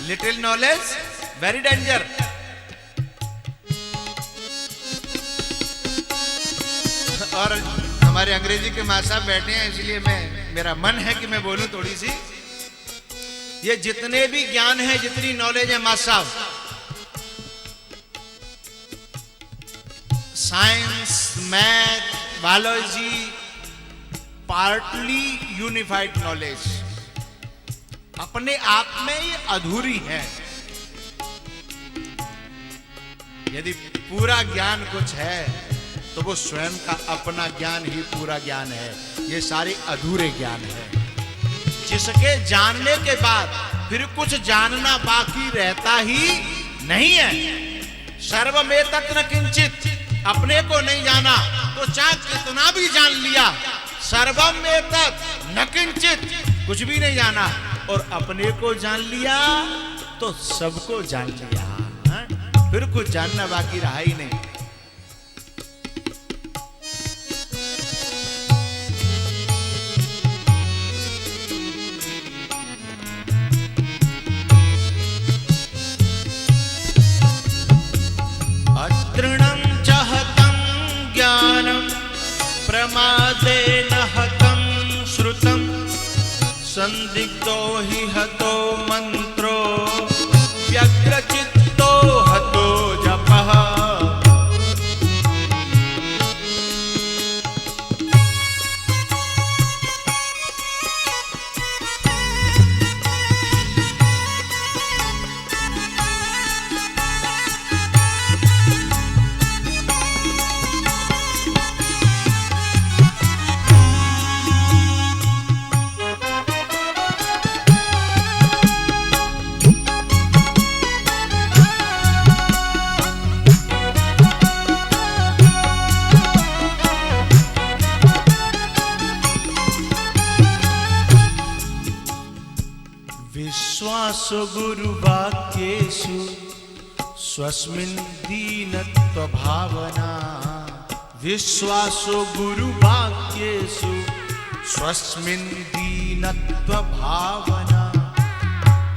Little knowledge, very danger. और हमारे अंग्रेजी के माँ साहब बैठे हैं, इसलिए मेरा मन है कि मैं बोलूं थोड़ी सी। ये जितने भी ज्ञान है, जितनी नॉलेज है माँ साहब, science, math, biology, partly unified knowledge, अपने आप में ये अधूरी है। यदि पूरा ज्ञान कुछ है तो वो स्वयं का अपना ज्ञान ही पूरा ज्ञान है, ये सारे अधूरे ज्ञान है। जिसके जानने के बाद फिर कुछ जानना बाकी रहता ही नहीं है। सर्वमेतत् न किंचित, अपने को नहीं जाना तो चाहे कितना भी जान लिया, सर्वमेतत् न किंचित, कुछ भी नहीं जाना, और अपने को जान लिया तो सबको जान लिया, फिर कुछ जानना बाकी रहा ही नहीं। संदिग्धो हि हतो मंत्रो व्यग्रचित्तो हतो जपः। विश्वासो गुरुवाक्येषु स्वस्मिन् दीनत्व भावना। विश्वासो गुरुवाक्येषु स्वस्मिन् दीनत्व भावना।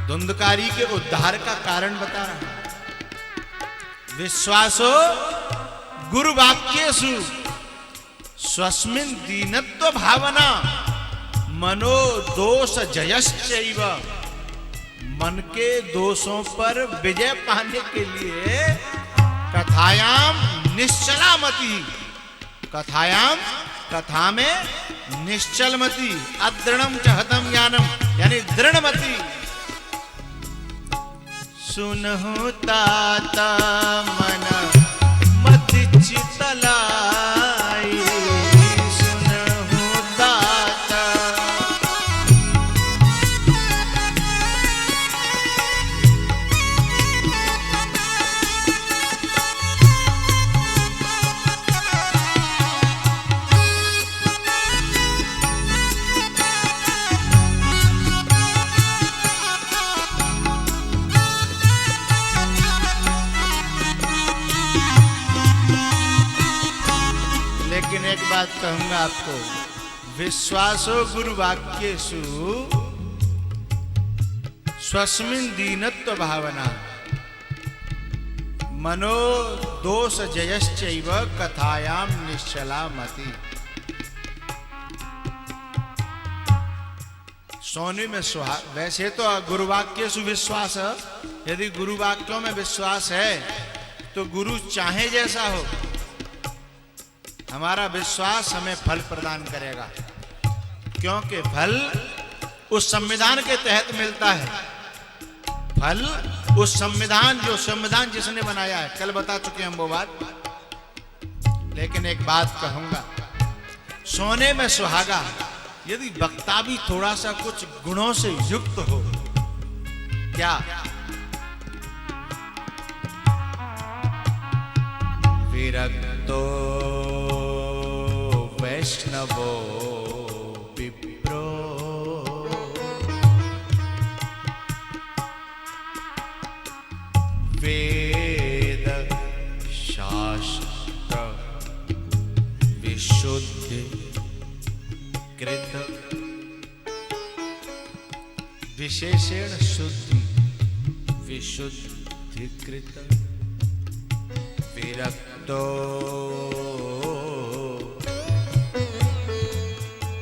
धुंधकारी के उद्धार का कारण बता रहा है। विश्वासो गुरुवाक्येषु स्वस्मिन् दीनत्व भावना मनो दोष जयश्चैव। मन के दोषों पर विजय पाने के लिए कथायाम निश्चलामति। कथायाम कथा में निश्चलमति अदृढ़म च हतम ज्ञानम यानी दृढ़मति। सुनहु तात मन मति चितलाई। लेकिन एक बात कहूंगा आपको, विश्वासो गुरुवाक्येषु स्वस्मिन् दीनत्व भावना मनो दोष जयश्चैव कथायाम निश्चला मति। सोने में सुहाग। वैसे तो गुरुवाक्येषु विश्वास, यदि गुरुवाक्यों में विश्वास है तो गुरु चाहे जैसा हो, हमारा विश्वास हमें फल प्रदान करेगा, क्योंकि फल उस संविधान के तहत मिलता है। फल उस संविधान, जो संविधान जिसने बनाया है, कल बता चुके हम वो बात। लेकिन एक बात कहूंगा, सोने में सुहागा। यदि वक्ता भी थोड़ा सा कुछ गुणों से युक्त हो, क्या विरक्तो वैष्णवो विप्रो वेद शास्त्र विशुद्धि कृत। विशेषण शुद्धि विशुद्धि कृत विरक्तो।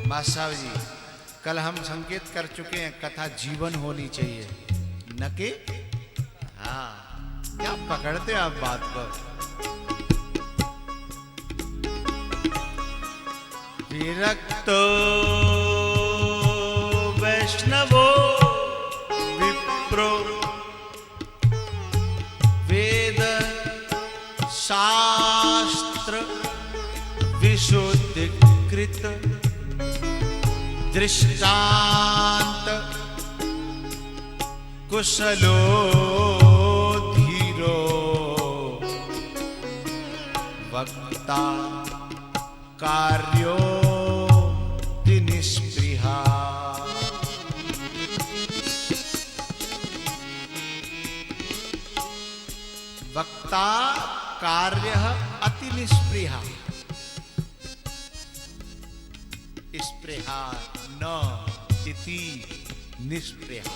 मास्टर जी, कल हम संकेत कर चुके हैं, कथा जीवन होनी चाहिए, न कि हाँ। क्या पकड़ते आप बात को? विरक्तो वैष्णवो विप्रो वेद शास्त्र विशुद्धिकृत दृष्टांत कुशलो धीरो वक्ता कार्यो निष्पृहा। वक्ता कार्य अति निष्पृहा। स्पृहा न इति निष्पृहा।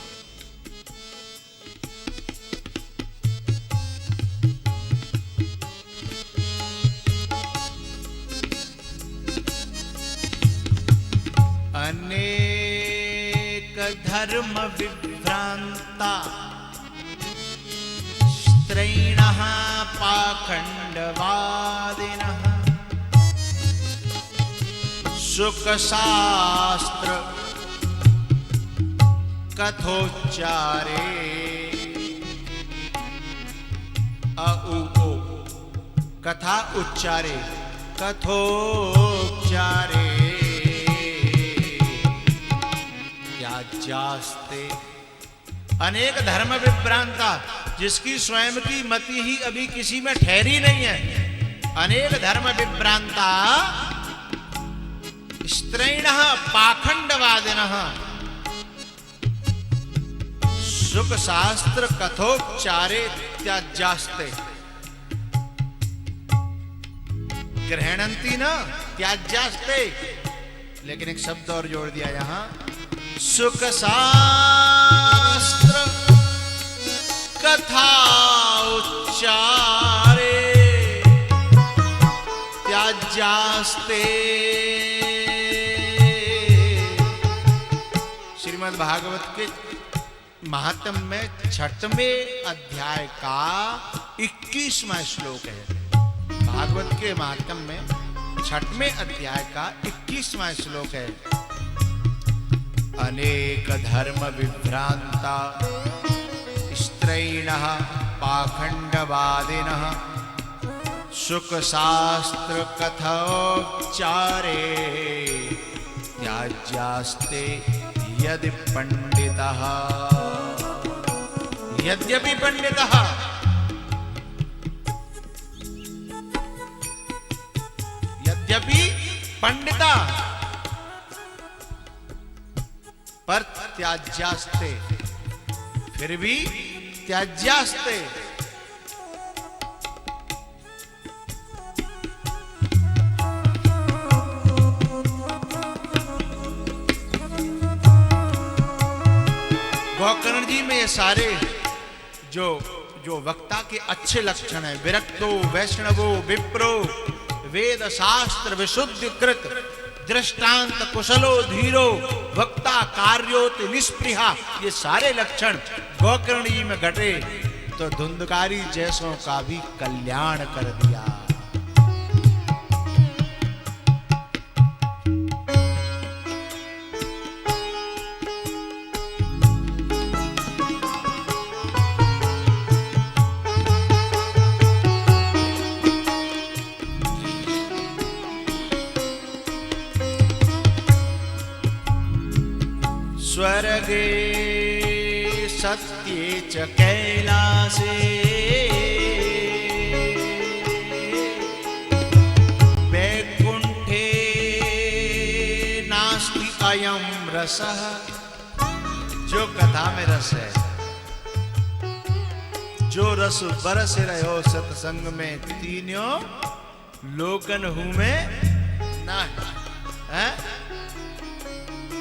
अनेक धर्म विभ्रांता स्त्रैणः पाखंडवादिनः सुखशास्त्र कथोच्चारे कथा उच्चारे कथोच्चारे त्याज्यास्ते। अनेक धर्म विभ्रांता, जिसकी स्वयं की मति ही अभी किसी में ठहरी नहीं है, अनेक धर्म विभ्रांता स्त्रैणः पाखंडवादिनः सुख शास्त्र कथोच्चारे त्याज्यास्ते। ग्रहणंती न त्याज्यास्ते, लेकिन एक शब्द और जोड़ दिया यहां, सुख शास्त्र कथा उच्चारे त्याज्यास्ते। श्रीमद् भागवत के महात्म्य में 6वें अध्याय का 21वां श्लोक है। भागवत के महात्म्य में 6वें अध्याय का 21वां श्लोक है। अनेक धर्म विभ्रांता स्त्रैणः पाखंडवादिनः सुख शास्त्र कथोच्चारे त्याज्यास्ते यदि पंडितः। यद्यपि पंडितः, यद्यपि पंडिता पर त्याज्यास्ते, फिर भी त्याज्यास्ते। गोकर्ण जी में ये सारे जो वक्ता के अच्छे लक्षण हैं, विरक्तो वैष्णवो विप्रो वेद शास्त्र विशुद्धिकृत दृष्टांत कुशलो धीरो वक्ता कार्योति निष्पृहा, ये सारे लक्षण गोकर्ण जी में घटे तो धुंधकारी जैसों का भी कल्याण कर दिया। स्वर्गे सत्ये च कैलासे वैकुंठे नास्ति अयं रसः। जो कथा में रस है, जो रस बरस रहो सत्संग में, तीनों लोकन हूं में ना है।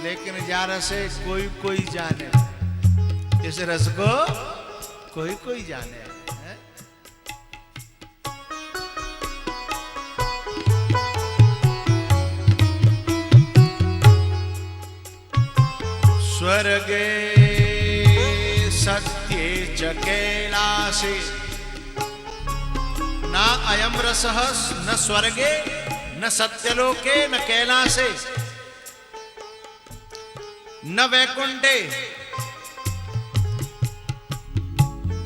लेकिन जा रस है कोई कोई जाने, इस रस को कोई कोई जाने है। स्वर्गे सत्ये च कैलासे न अयम रसः न स्वर्गे न सत्यलोके न कैलासे न वैकुंठे,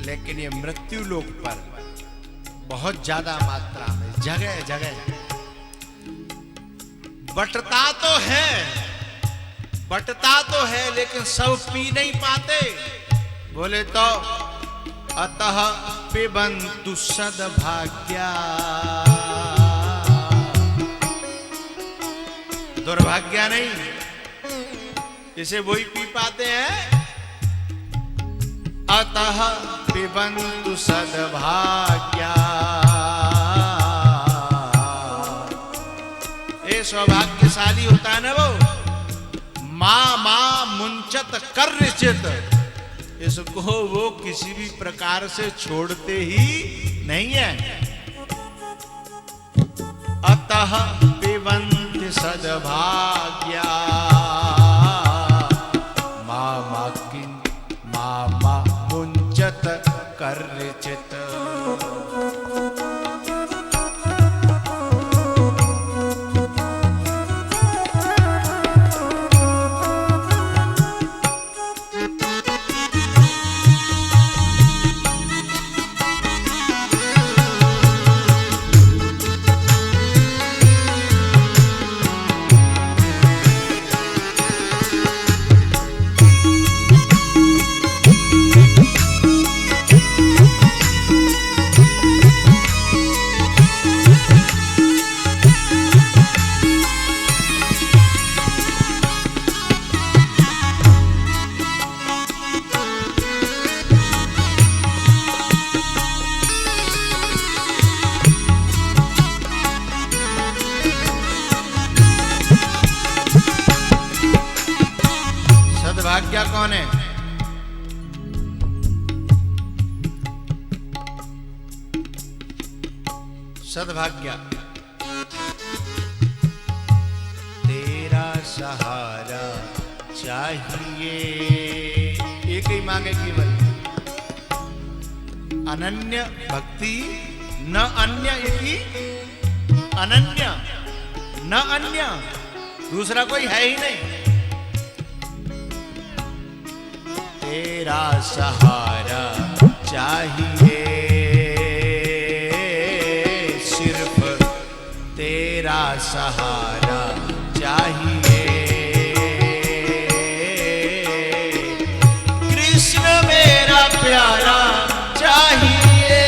लेकिन ये मृत्यु लोक पर बहुत ज्यादा मात्रा में जगह जगह बटता तो है लेकिन सब पी नहीं पाते। बोले तो अतः पिबन्तु सद्भाग्या, दुर्भाग्या नहीं, इसे वही पी पाते हैं। अतः पिबन्तु सद्भाग्या, ये सौभाग्यशाली होता है ना वो। मां मुंचत कर्यचित, इसको वो किसी भी प्रकार से छोड़ते ही नहीं है। अतः पिबन्ति सद्भाग्या मां सतत कर चित। सद्भाग्य कौन है? सद्भाग्य तेरा सहारा चाहिए, एक ही मांगे केवल अनन्य भक्ति, न अन्य, एक ही अनन्य, न अन्य, दूसरा कोई है ही नहीं। तेरा सहारा चाहिए, सिर्फ तेरा सहारा चाहिए। कृष्ण मेरा प्यारा चाहिए,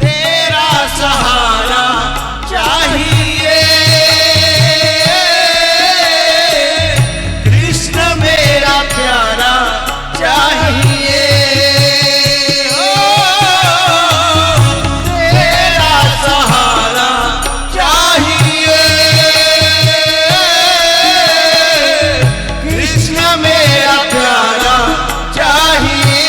तेरा सहारा चाहिए। कृष्ण मेरा प्यारा चाहिए, तेरा सहारा चाहिए। कृष्ण मेरा प्यारा चाहिए।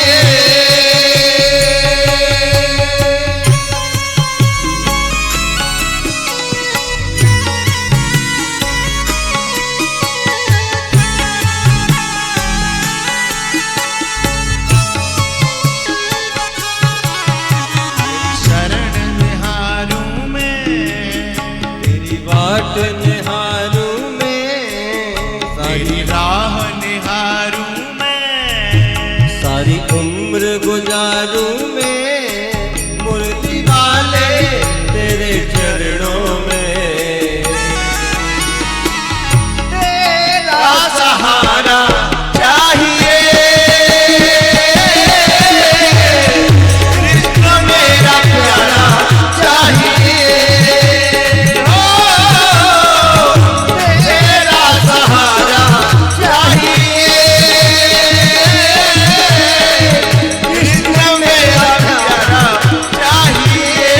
शरण निहारूं मैं, तेरी बाट निहारूं मैं, तेरी राह निहारूं मैं। सारी उम्र गुजारूं मैं, मुरली वाले तेरे चरणों में। तेरा सहारा चाहिए, कृष्ण मेरा प्यारा चाहिए। तेरा सहारा चाहिए, कृष्ण मेरा प्यारा चाहिए।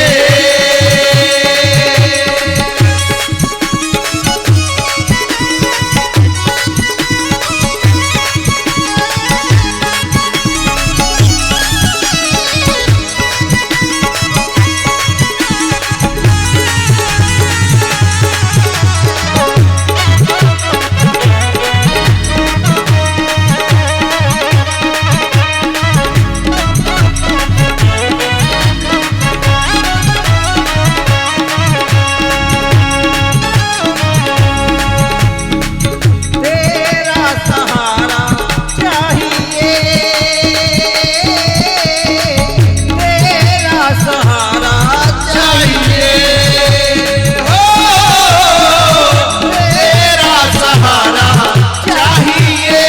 तेरा सहारा चाहिए, तेरा सहारा चाहिए। तेरा सहारा चाहिए,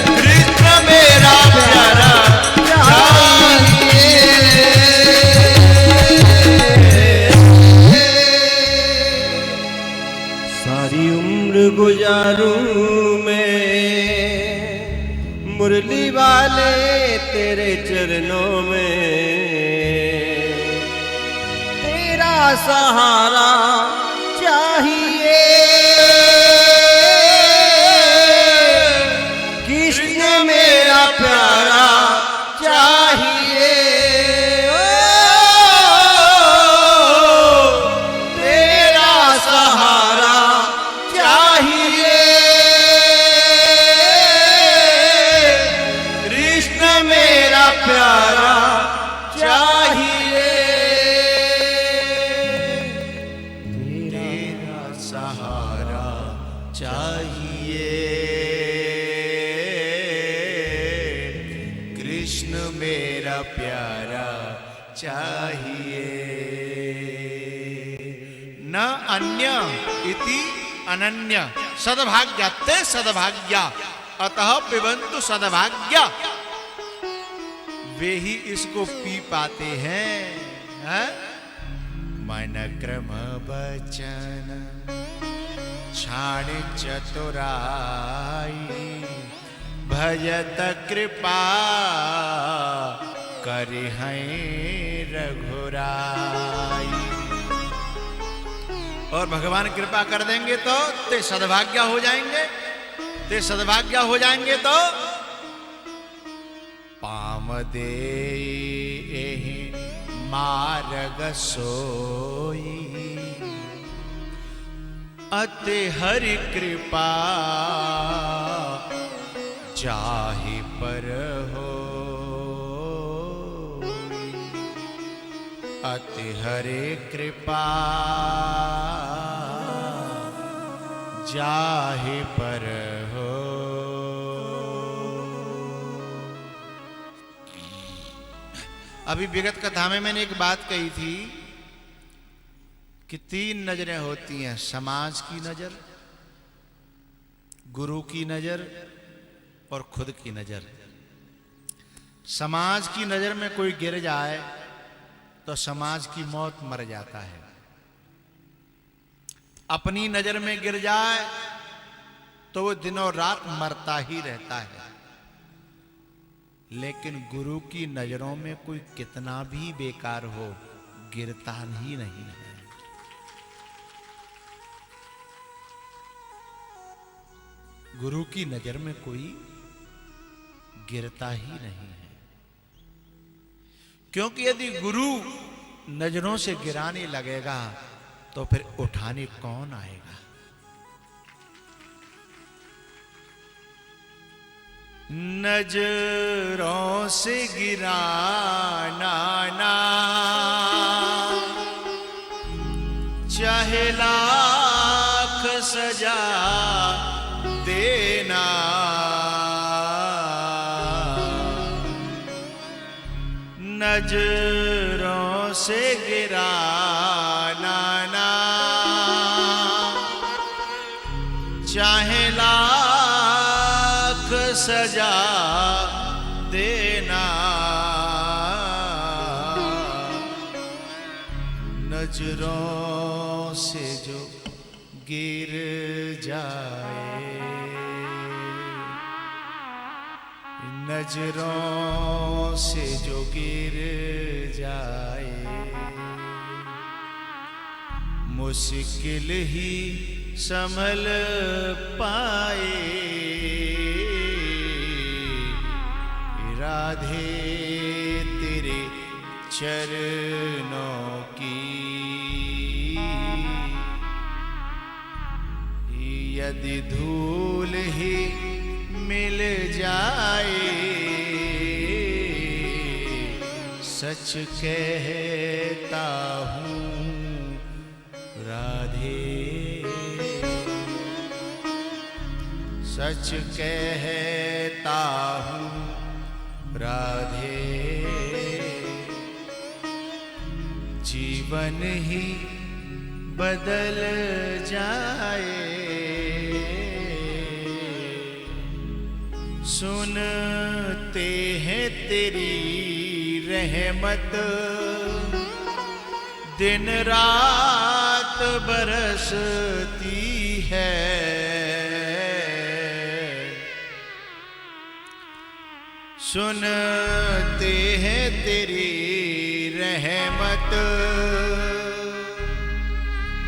कृष्ण मेरा प्यारा चाहिए। सारी उम्र गुजारूं मैं, मुरली वाले तेरे चरणों में। तेरा सहारा चाहिए, कृष्ण मेरा प्यारा चाहिए। तेरा सहारा चाहिए, सहारा चाहिए, कृष्ण मेरा प्यारा चाहिए। न अन्य इति अनन्य सद्भाग्यते सद्भाग्या अतः पिबन्तु सद्भाग्या। वे ही इसको पी पाते हैं। मन क्रम बचन छाण चतुराई, भजत कृपा करिहै रघुराई। और भगवान कृपा कर देंगे तो ते सद्भाग्य हो जाएंगे, ते सद्भाग्य हो जाएंगे तो पाम दे मार्ग सोई, अति हरि कृपा जाहि पर हो। अति हरि कृपा जाहि पर हो। अभी विगत कथा में मैंने एक बात कही थी कि 3 नजरें होती हैं, समाज की नजर, गुरु की नजर और खुद की नजर। समाज की नजर में कोई गिर जाए तो समाज की मौत मर जाता है। अपनी नजर में गिर जाए तो वो दिनों रात मरता ही रहता है। लेकिन गुरु की नजरों में कोई कितना भी बेकार हो, गिरता ही नहीं है। गुरु की नजर में कोई गिरता ही नहीं है, क्योंकि यदि गुरु नजरों से गिराने लगेगा तो फिर उठाने कौन आएगा। नजरों से गिराना ना चाहे लाख सजा देना, नजरों से गिराना ना चाहे लाख सजा देना। नजरों से जो गिर जाए, नजरों से जो गिर जाए, मुश्किल ही संभल पाए। राधे तेरे चरणों की यदि धूल ही मिल जाए, सच कहता हूँ राधे, सच कहता हूँ राधे। जीवन ही बदल जाए, सुनते हैं तेरी रहमत, दिन रात बरसती है। सुनते हैं तेरी रहमत,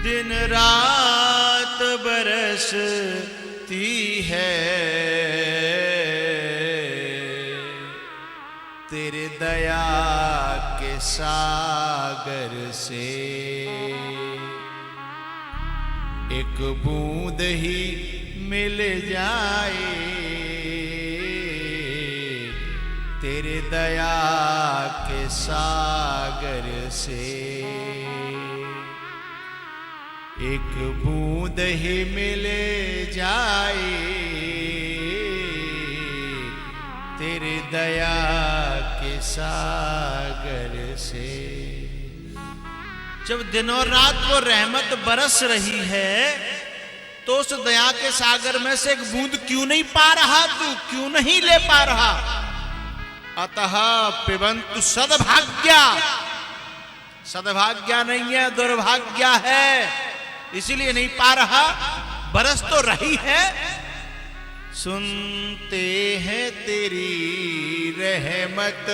दिन रात बरसती है। तेरे दया के सागर से एक बूंद ही मिल जाए, तेरे दया के सागर से एक बूंद ही मिल जाए तेरे दया के सागर से। जब दिन और रात वो रहमत बरस रही है तो उस दया के सागर में से एक बूंद क्यों नहीं पा रहा, तू क्यों नहीं ले पा रहा? अतः पिबंतु सद्भाग्या, सद्भाग्या नहीं है, दुर्भाग्या है, इसीलिए नहीं पा रहा। बरस तो रही है, सुनते हैं तेरी रहमत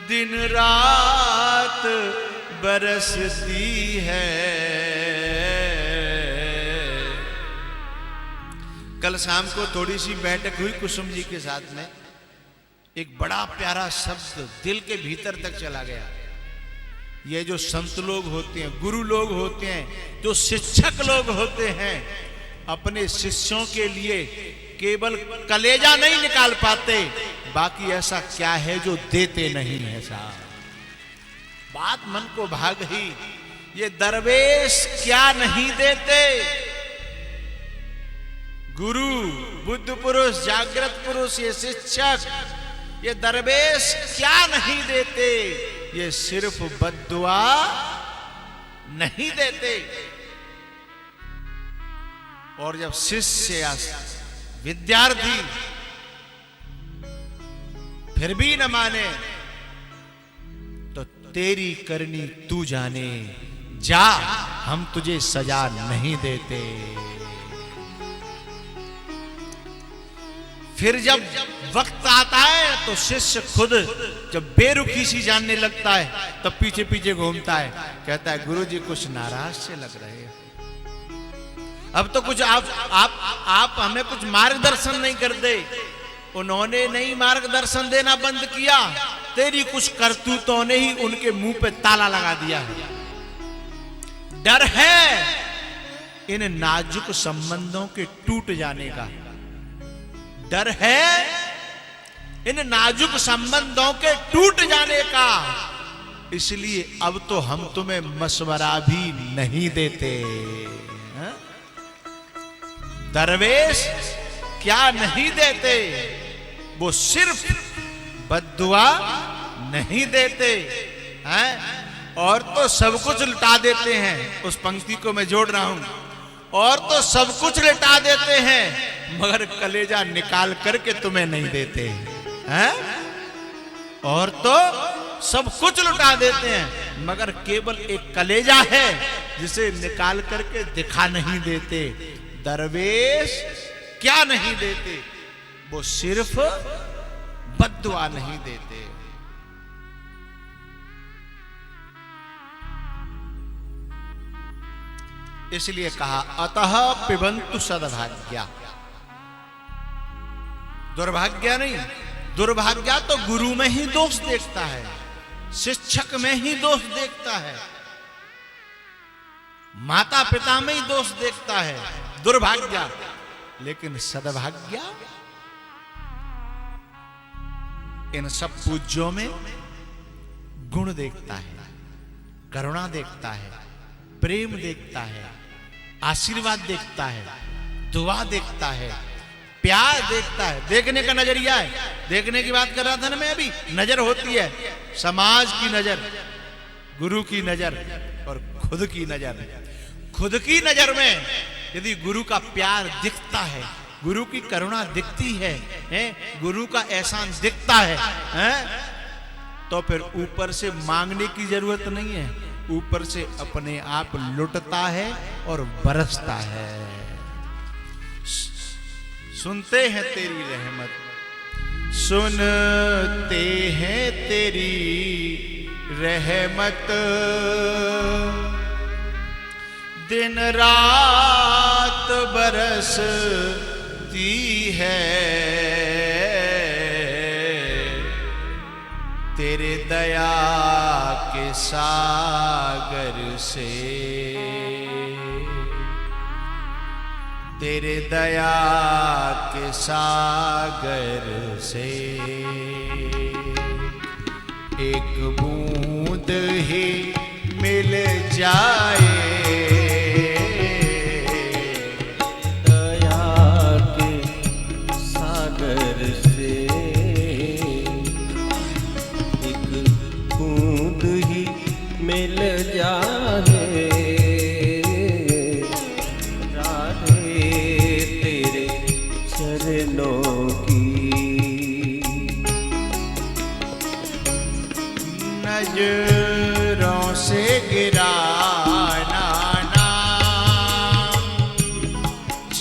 दिन रात बरसती है। कल शाम को थोड़ी सी बैठक हुई कुसुम जी के साथ में, एक बड़ा प्यारा शब्द दिल के भीतर तक चला गया। ये जो संत लोग होते हैं, गुरु लोग होते हैं, जो शिक्षक लोग होते हैं, अपने शिष्यों के लिए केवल कलेजा नहीं निकाल पाते, बाकी ऐसा क्या है जो देते नहीं है साहब। बात मन को भा गई। ये दरवेश क्या नहीं देते? गुरु, बुद्ध पुरुष, जागृत पुरुष, ये शिक्षक, ये दरवेश क्या नहीं देते? ये सिर्फ बद्दुआ नहीं देते। और जब शिष्य या विद्यार्थी फिर भी न माने तो तेरी करनी तू जाने, जा हम तुझे सजा नहीं देते। फिर जब वक्त आता है तो शिष्य खुद जब बेरुखी सी जानने लगता है तब पीछे पीछे घूमता है, कहता है गुरुजी कुछ नाराज से लग रहे हैं, अब तो कुछ आप हमें कुछ मार्गदर्शन नहीं करते। उन्होंने नहीं मार्गदर्शन देना बंद किया, तेरी कुछ करतूतों ने ही उनके मुंह पे ताला लगा दिया है। डर है इन नाजुक संबंधों के टूट जाने का, डर है इन नाजुक संबंधों के टूट जाने का, इसलिए अब तो हम तुम्हें मशवरा भी नहीं देते। हा? दरवेश क्या नहीं देते? वो सिर्फ बद्दुआ नहीं देते हैं, और तो सब कुछ लुटा देते हैं। उस पंक्ति को मैं जोड़ रहा हूं, और तो सब कुछ लुटा देते हैं मगर कलेजा निकाल करके तुम्हें नहीं देते हैं। और तो सब कुछ लुटा देते हैं मगर केवल एक कलेजा है जिसे निकाल करके दिखा नहीं देते। दरवेश क्या नहीं देते? वो सिर्फ बद्दुआ नहीं देते। इसलिए कहा अतः पिबंतु सद्भाग्या, दुर्भाग्या नहीं। दुर्भाग्या तो गुरु में ही दोष देखता है, शिक्षक में ही दोष देखता है, माता पिता में ही दोष देखता है, दुर्भाग्या। लेकिन सद्भाग्या इन सब पूज्यों में गुण देखता है, करुणा देखता है, प्रेम देखता है, आशीर्वाद देखता है, दुआ देखता है, प्यार देखता है। देखने का नजरिया है, देखने की बात कर रहा था ना मैं अभी, नजर होती है, समाज की नजर, गुरु की नजर और खुद की नजर। खुद की नजर में यदि गुरु का प्यार दिखता है, गुरु की करुणा दिखती है, गुरु का एहसान दिखता है, तो फिर ऊपर से मांगने की जरूरत नहीं है, ऊपर से अपने आप लुटता है और बरसता है। सुनते हैं तेरी रहमत, सुनते हैं तेरी रहमत दिन रात बरसती है, तेरे दया के सागर से, तेरे दया के सागर से एक बूंद ही मिल जाए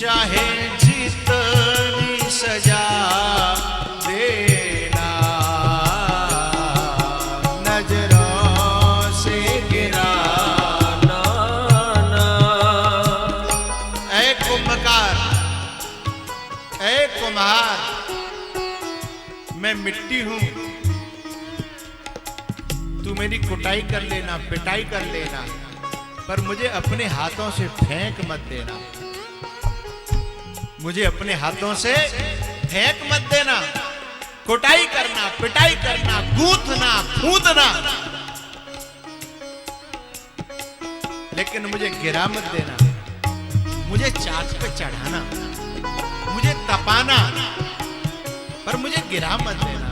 चाहे जितनी सजा देना, नजरों से गिराना ना। ऐ कुम्भकार, ऐ कुम्हार, मैं मिट्टी हूं, तू मेरी कुटाई कर लेना, पिटाई कर लेना, पर मुझे अपने हाथों से फेंक मत देना, मुझे अपने हाथों से फेंक मत देना। कुटाई करना, पिटाई करना, गूंथना, खूंदना, लेकिन मुझे गिरा मत देना, मुझे चाक पे चढ़ाना, मुझे तपाना, पर मुझे गिरा मत देना।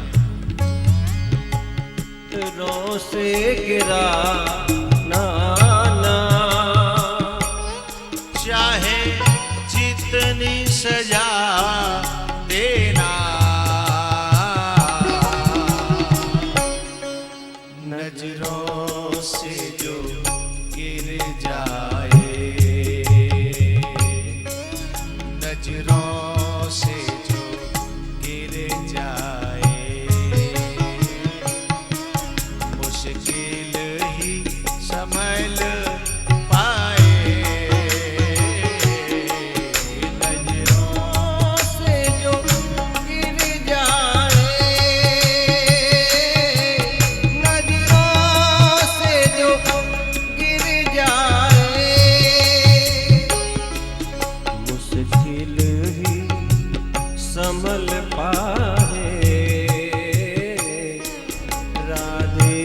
रो से गिरा ना ना, चाहे जितनी सजा देना, नजरों से जो गिर जाए, नजरों से जो गिर जाए, मुश्किल ही संभल पाए, नजरों से जो गिर जाए, नजरों से जो गिर जाए, मुश्किल ही संभल पाए, राधे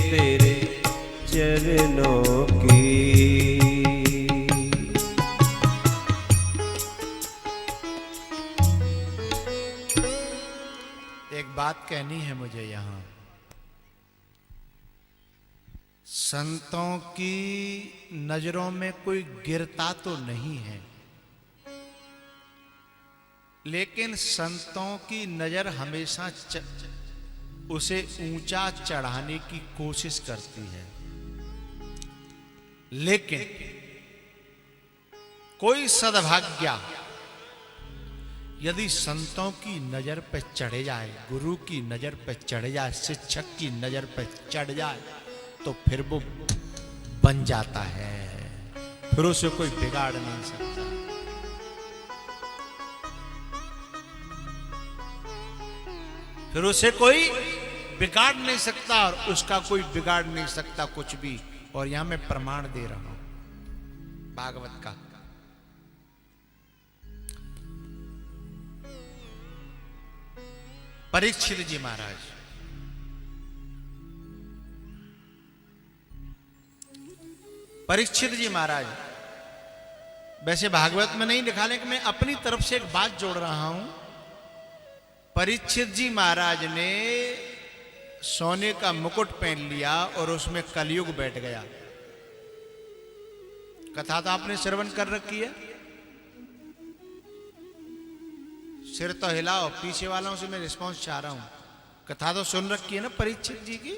तेरे चरणों की। एक बात कहनी है मुझे यहां, संतों की नजरों में कोई गिरता तो नहीं है, लेकिन संतों की नजर हमेशा उसे ऊंचा चढ़ाने की कोशिश करती है। लेकिन कोई सद्भाग्य यदि संतों की नजर पर चढ़ जाए, गुरु की नजर पर चढ़ जाए, शिक्षक की नजर पर चढ़ जाए, तो फिर वो बन जाता है, फिर उसे कोई बिगाड़ नहीं सकता। फिर उसे कोई बिगाड़ नहीं सकता, और उसका कोई बिगाड़ नहीं सकता कुछ भी। और यहां मैं प्रमाण दे रहा हूं भागवत का। परीक्षित जी महाराज, परीक्षित जी महाराज, वैसे भागवत में नहीं लिखा, लेकिन मैं अपनी तरफ से एक बात जोड़ रहा हूं। परीक्षित जी महाराज ने सोने का मुकुट पहन लिया और उसमें कलयुग बैठ गया। कथा तो आपने श्रवण कर रखी है, सिर तो हिलाओ, पीछे वालों से मैं रिस्पांस चाह रहा हूं। कथा तो सुन रखी है ना परीक्षित जी की।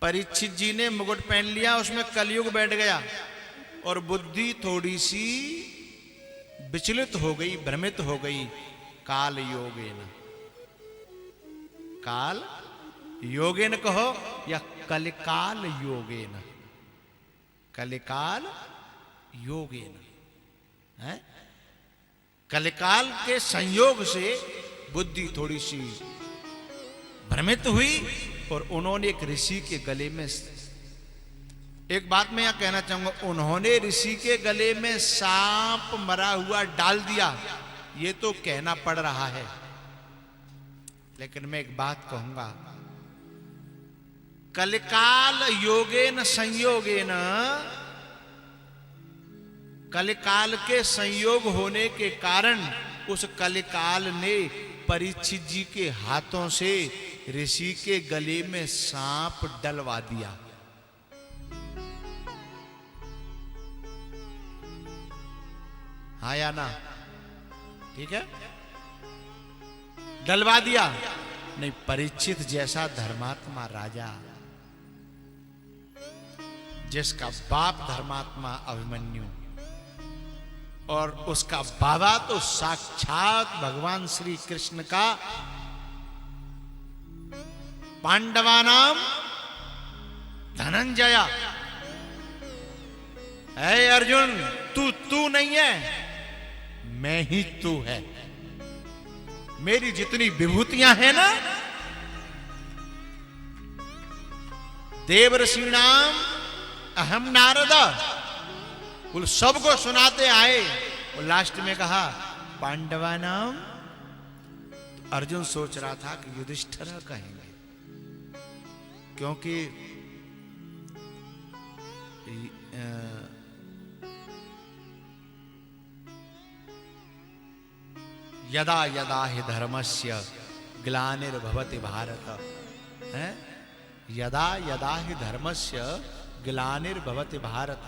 परीक्षित जी ने मुकुट पहन लिया, उसमें कलयुग बैठ गया, और बुद्धि थोड़ी सी विचलित हो गई, भ्रमित हो गई। काल योगेन, काल योगेन कहो या कलिकाल योगेन, कलिकाल योगेन है। कलिकाल के संयोग से बुद्धि थोड़ी सी भ्रमित हुई, और उन्होंने एक ऋषि के गले में, एक बात मैं यहां कहना चाहूंगा, उन्होंने ऋषि के गले में सांप मरा हुआ डाल दिया, ये तो कहना पड़ रहा है। लेकिन मैं एक बात कहूंगा, कलिकाल योगेन संयोगेन, कलिकाल के संयोग होने के कारण उस कलिकाल ने परीक्षित जी के हाथों से ऋषि के गले में सांप डलवा दिया। हाँ या ना? ठीक है, डलवा दिया। नहीं, परीक्षित जैसा धर्मात्मा राजा, जिसका बाप धर्मात्मा अभिमन्यु, और उसका बाबा तो साक्षात भगवान श्री कृष्ण का पांडवानाम धनंजय। है अर्जुन, तू नहीं है, मैं ही तू है। मेरी जितनी विभूतियां हैं ना, देवर्षि नाम अहम नारद, उन सबको सुनाते आए। और लास्ट में कहा पांडवा नाम। तो अर्जुन सोच रहा था कि युधिष्ठिर कहेंगे, क्योंकि यदा यदा हि धर्मस्य ग्लानिर्भवति भारत, है यदा यदा हि धर्मस्य ग्लानिर्भवति भारत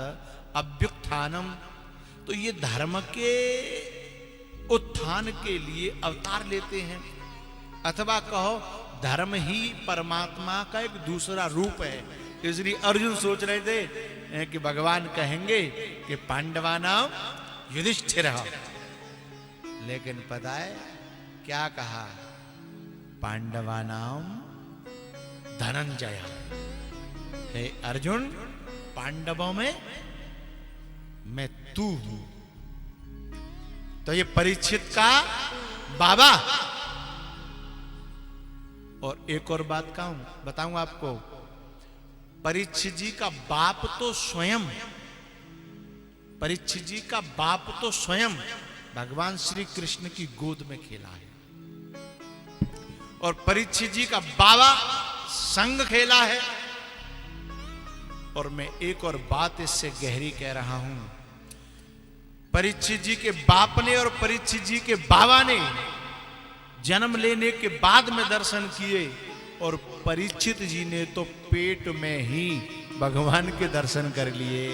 अभ्युत्थानम। तो ये धर्म के उत्थान के लिए अवतार लेते हैं, अथवा कहो धर्म ही परमात्मा का एक दूसरा रूप है। इसलिए अर्जुन सोच रहे थे कि भगवान कहेंगे कि पांडवा नाम युधिष्ठिर, लेकिन पता है क्या कहा, पांडवा नाम धनंजय। हे अर्जुन, पांडवों में मैं तू हूं। तो ये परीक्षित का बाबा। और एक और बात बताऊं आपको, परीक्षित जी का बाप तो स्वयं, परीक्षित जी का बाप तो स्वयं भगवान श्री कृष्ण की गोद में खेला है, और परीक्षित जी का बाबा संग खेला है। और मैं एक और बात इससे गहरी कह रहा हूं, परीक्षित जी के बाप ने और परीक्षित जी के बाबा ने जन्म लेने के बाद में दर्शन किए, और परीक्षित जी ने तो पेट में ही भगवान के दर्शन कर लिए,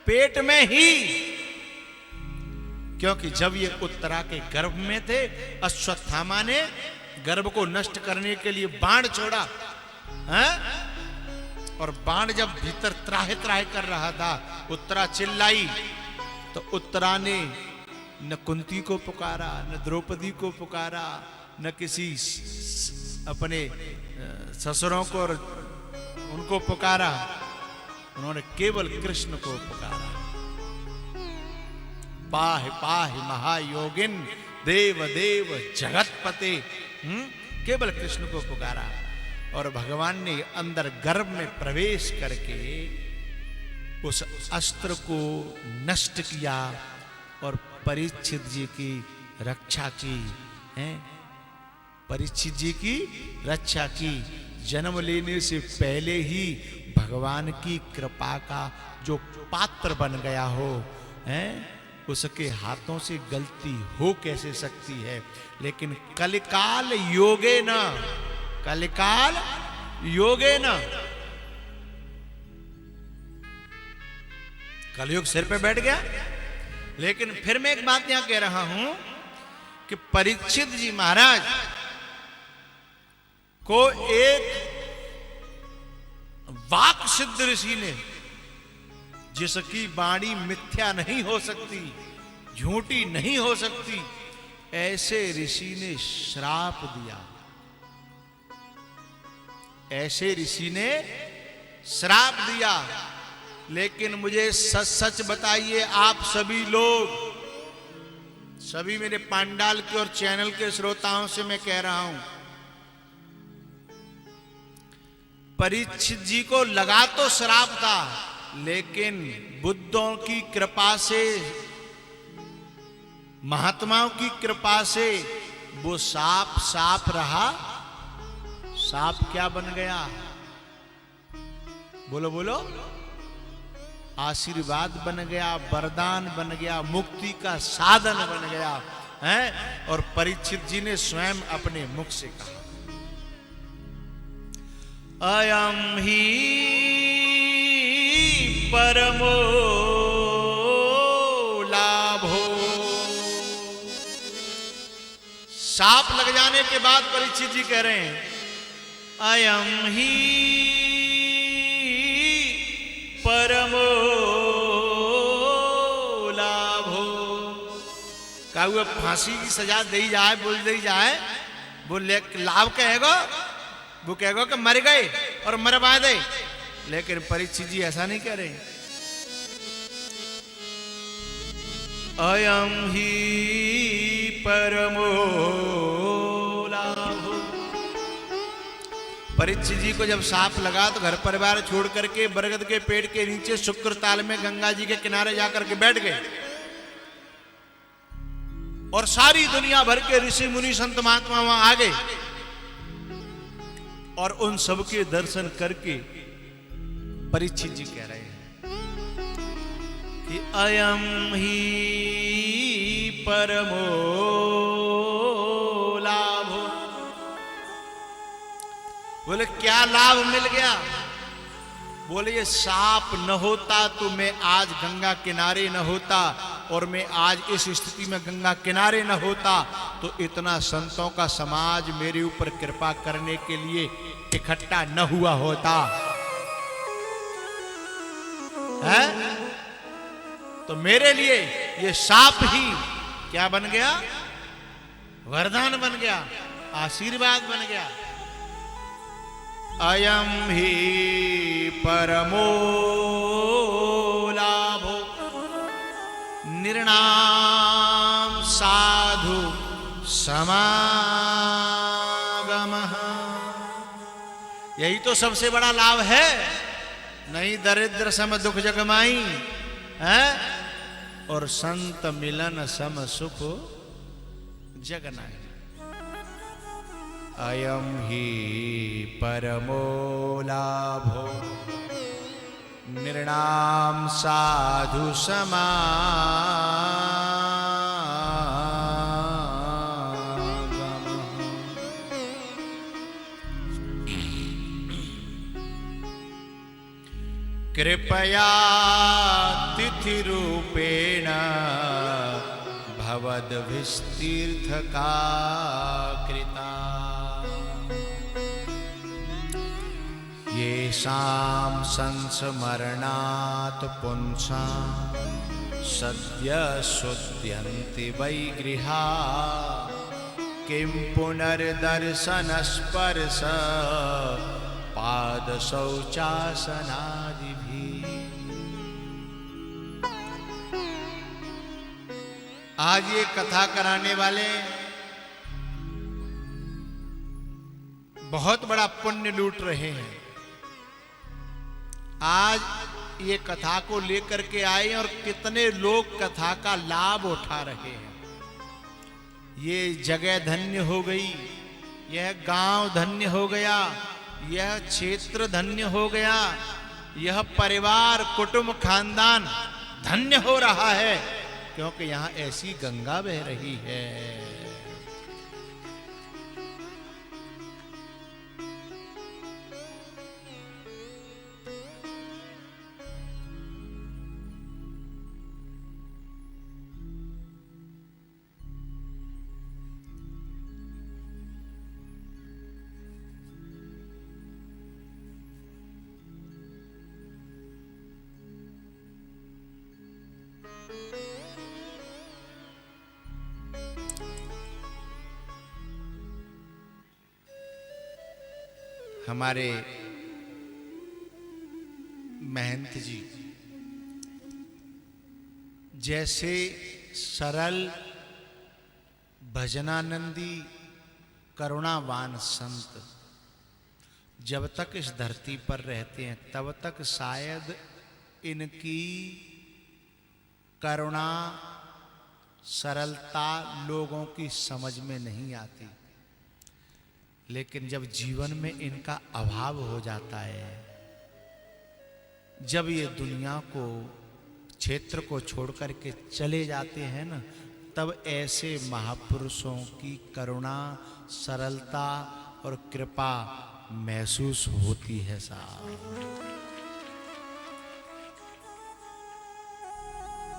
पेट में ही। क्योंकि जब ये उत्तरा के गर्भ में थे, अश्वत्थामा ने गर्भ को नष्ट करने के लिए बाण छोड़ा, हैं? और बाण जब भीतर त्राहे त्राहे कर रहा था, उत्तरा चिल्लाई, तो उत्तरा ने न कुंती को पुकारा, न द्रौपदी को पुकारा, न किसी अपने ससुरों को और उनको पुकारा, उन्होंने केवल कृष्ण को पुकारा। पाहि पाहि महायोगिन देव देव जगतपते, केवल कृष्ण को पुकारा। और भगवान ने अंदर गर्भ में प्रवेश करके उस अस्त्र को नष्ट किया और परीक्षित जी की रक्षा की, हैं? परीक्षित जी की रक्षा की। जन्म लेने से पहले ही भगवान की कृपा का जो पात्र बन गया हो, हैं? उसके हाथों से गलती हो कैसे सकती है। लेकिन कलिकाल योगे न, कलिकाल योगे न, कलयुग सिर पे बैठ गया। लेकिन फिर मैं एक बात यहां कह रहा हूं कि परीक्षित जी महाराज को एक वाक सिद्ध ऋषि ने, जिसकी वाणी मिथ्या नहीं हो सकती, झूठी नहीं हो सकती, ऐसे ऋषि ने श्राप दिया, ऐसे ऋषि ने श्राप दिया। लेकिन मुझे सच सच बताइए आप सभी लोग, सभी मेरे पांडाल के और चैनल के श्रोताओं से मैं कह रहा हूं, परीक्षित जी को लगा तो श्राप था, लेकिन बुद्धों की कृपा से, महात्माओं की कृपा से वो साप साप रहा। साप क्या बन गया? बोलो बोलो। आशीर्वाद बन गया, वरदान बन गया, मुक्ति का साधन बन गया, है? और परीक्षित जी ने स्वयं अपने मुख से कहा, अयम ही परमो लाभो। सांप लग जाने के बाद परीक्षित जी कह रहे हैं, अयम ही परमो काऊ फांसी की सजा दी जाए, बोल दी जाए, वो लाभ कहेगो, वो कहेगो कि मर गए और मरवा दे। लेकिन परीक्षित जी ऐसा नहीं कह रहे। अयम ही परमो लाभो। परीक्षित जी को जब सांप लगा तो घर परिवार छोड़ करके बरगद के पेड़ के नीचे शुक्र ताल में गंगा जी के किनारे जाकर के बैठ गए और सारी दुनिया भर के ऋषि मुनि संत महात्मा वहां आ गए और उन सबके दर्शन करके परीक्षित जी कह रहे हैं कि अयम ही परमो लाभो। बोले क्या लाभ मिल गया? बोले ये सांप न होता तो मैं आज गंगा किनारे न होता, और मैं आज इस स्थिति में गंगा किनारे न होता तो इतना संतों का समाज मेरे ऊपर कृपा करने के लिए इकट्ठा न हुआ होता है। तो मेरे लिए ये सांप ही क्या बन गया? वरदान बन गया, आशीर्वाद बन गया। अयम ही परमो लाभो निर्णाम साधु समागमः। यही तो सबसे बड़ा लाभ है। नहीं दरिद्र सम दुख जगमाई है, और संत मिलन सम सुख जगनाई। अयम ही परमो लाभो निर्णाम साधु समागमः। कृपया तिथि रूपेण भवद्भिस्तीर्थ का कृता। येषां संस्मरणात् पुंसां सद्य शुद्ध्यन्ति वै गृहा। किं पुनर्दर्शन स्पर्श पाद शौचासनादि भी। आज ये कथा कराने वाले बहुत बड़ा पुण्य लूट रहे हैं। आज ये कथा को लेकर के आए और कितने लोग कथा का लाभ उठा रहे हैं। ये जगह धन्य हो गई, यह गांव धन्य हो गया, यह क्षेत्र धन्य हो गया, यह परिवार कुटुंब खानदान धन्य हो रहा है, क्योंकि यहां ऐसी गंगा बह रही है। हमारे महंत जी जैसे सरल भजनानंदी करुणावान संत जब तक इस धरती पर रहते हैं तब तक शायद इनकी करुणा सरलता लोगों की समझ में नहीं आती। लेकिन जब जीवन में इनका अभाव हो जाता है, जब ये दुनिया को क्षेत्र को छोड़ करके चले जाते हैं ना, तब ऐसे महापुरुषों की करुणा सरलता और कृपा महसूस होती है साहब।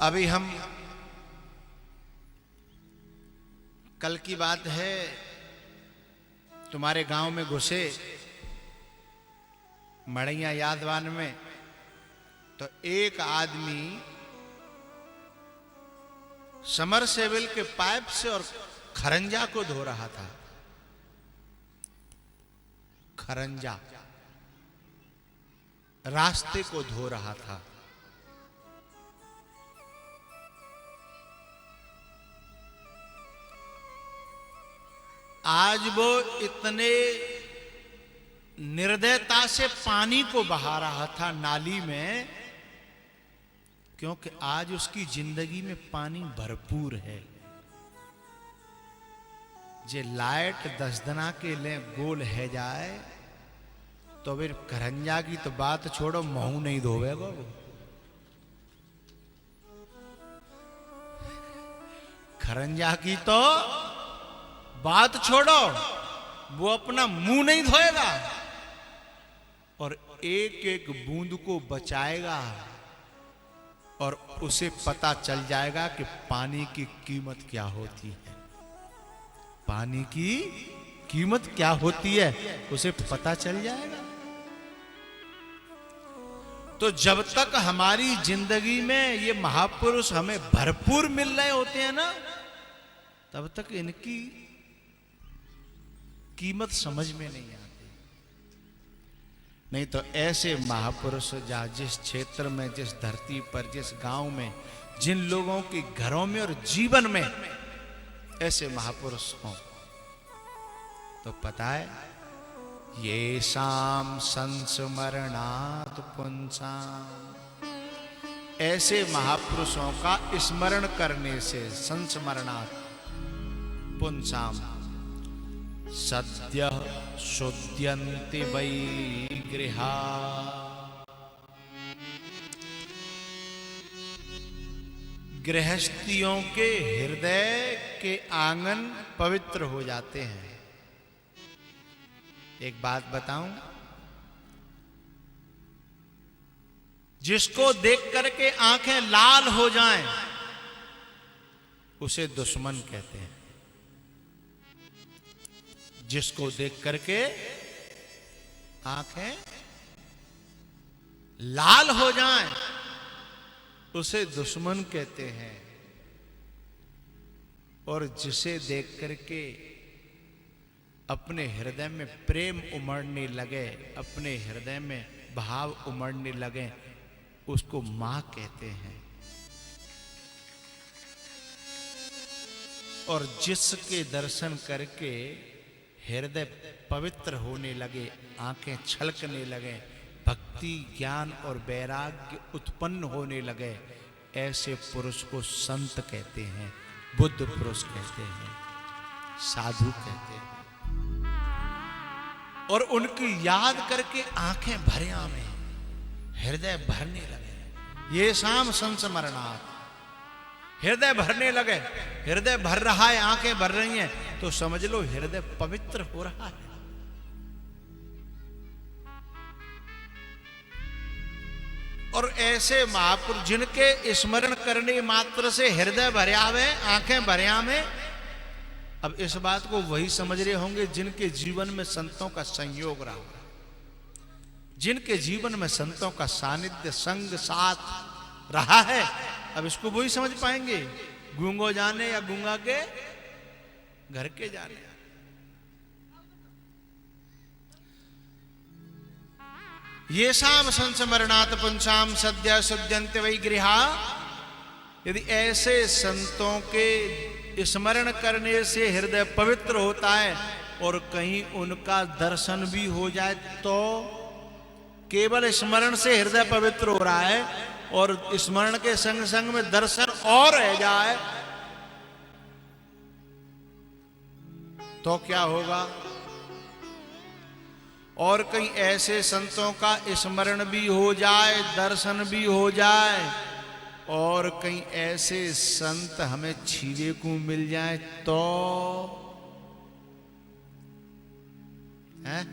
अभी हम कल की बात है, तुम्हारे गांव में घुसे मड़ैया यादवान में, तो एक आदमी समरसेबिल के पाइप से और खरंजा को धो रहा था। खरंजा रास्ते को धो रहा था। आज वो इतने निर्दयता से पानी को बहा रहा था नाली में, क्योंकि आज उसकी जिंदगी में पानी भरपूर है। जे लाइट 10 दिना के लिए गोल है जाए तो फिर खरंजा की तो बात छोड़ो, मुंह नहीं धोवेगा वो। खरंजा की तो बात छोड़ो, वो अपना मुंह नहीं धोएगा और एक एक बूंद को बचाएगा और उसे पता चल जाएगा कि पानी की कीमत क्या होती है। पानी की कीमत क्या होती है उसे पता चल जाएगा। तो जब तक हमारी जिंदगी में ये महापुरुष हमें भरपूर मिल रहे होते हैं ना, तब तक इनकी कीमत समझ में नहीं आती। नहीं तो ऐसे महापुरुष जहाँ जिस क्षेत्र में, जिस धरती पर, जिस गांव में, जिन लोगों के घरों में और जीवन में ऐसे महापुरुष हों तो पता है, ये शाम संस्मरणात् पुंसाम, ऐसे महापुरुषों का स्मरण करने से, संस्मरणात् पुंसाम, सद्यः शुद्ध्यन्ति वै गृहा। गृहस्थियों के हृदय के आंगन पवित्र हो जाते हैं। एक बात बताऊं, जिसको देख करके आंखें लाल हो जाएं उसे दुश्मन कहते हैं। जिसको देख करके आंखें लाल हो जाएं उसे दुश्मन कहते हैं, और जिसे देख करके अपने हृदय में प्रेम उमड़ने लगे, अपने हृदय में भाव उमड़ने लगे, उसको मां कहते हैं। और जिसके दर्शन करके हृदय पवित्र होने लगे, आंखें छलकने लगे, भक्ति, ज्ञान और वैराग्य उत्पन्न होने लगे, ऐसे पुरुष को संत कहते हैं, बुद्ध पुरुष कहते हैं, साधु कहते हैं। और उनकी याद करके आंखें भरे आवे, हृदय भरने लगे। ये शाम संस्मरणात्, हृदय भरने लगे। हृदय भर रहा है, आंखें भर रही हैं, तो समझ लो हृदय पवित्र हो रहा है। और ऐसे महापुरुष जिनके स्मरण करने मात्र से हृदय भरे आवे, आंखें भरे आवे। अब इस बात को वही समझ रहे होंगे जिनके जीवन में संतों का संयोग रहा, जिनके जीवन में संतों का सानिध्य, संग, साथ रहा है। अब इसको वही समझ पाएंगे, गूंगो जाने या गूंगा के घर के जाने। ये शाम संस्मरणात् पुंसाम सद्य शुद्ध्यन्ति वै गृहा। यदि ऐसे संतों के स्मरण करने से हृदय पवित्र होता है और कहीं उनका दर्शन भी हो जाए, तो केवल स्मरण से हृदय पवित्र हो रहा है और स्मरण के संग संग में दर्शन और रह जाए तो क्या होगा? और कहीं ऐसे संतों का स्मरण भी हो जाए, दर्शन भी हो जाए, और कहीं ऐसे संत हमें छीने को मिल जाए तो हैं,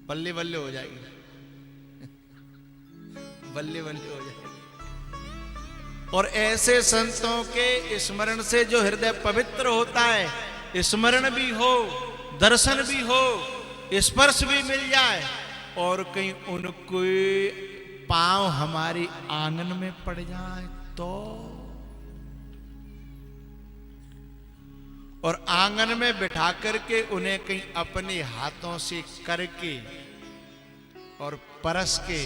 बल्ले बल्ले हो जाएगी, बल्ले बल्ले हो जाएगी। और ऐसे संतों के स्मरण से जो हृदय पवित्र होता है, स्मरण भी हो, दर्शन भी हो, स्पर्श भी मिल जाए, और कहीं उनको पांव हमारी आंगन में पड़ जाए तो और आंगन में बिठा करके उन्हें कहीं अपने हाथों से करके और परस के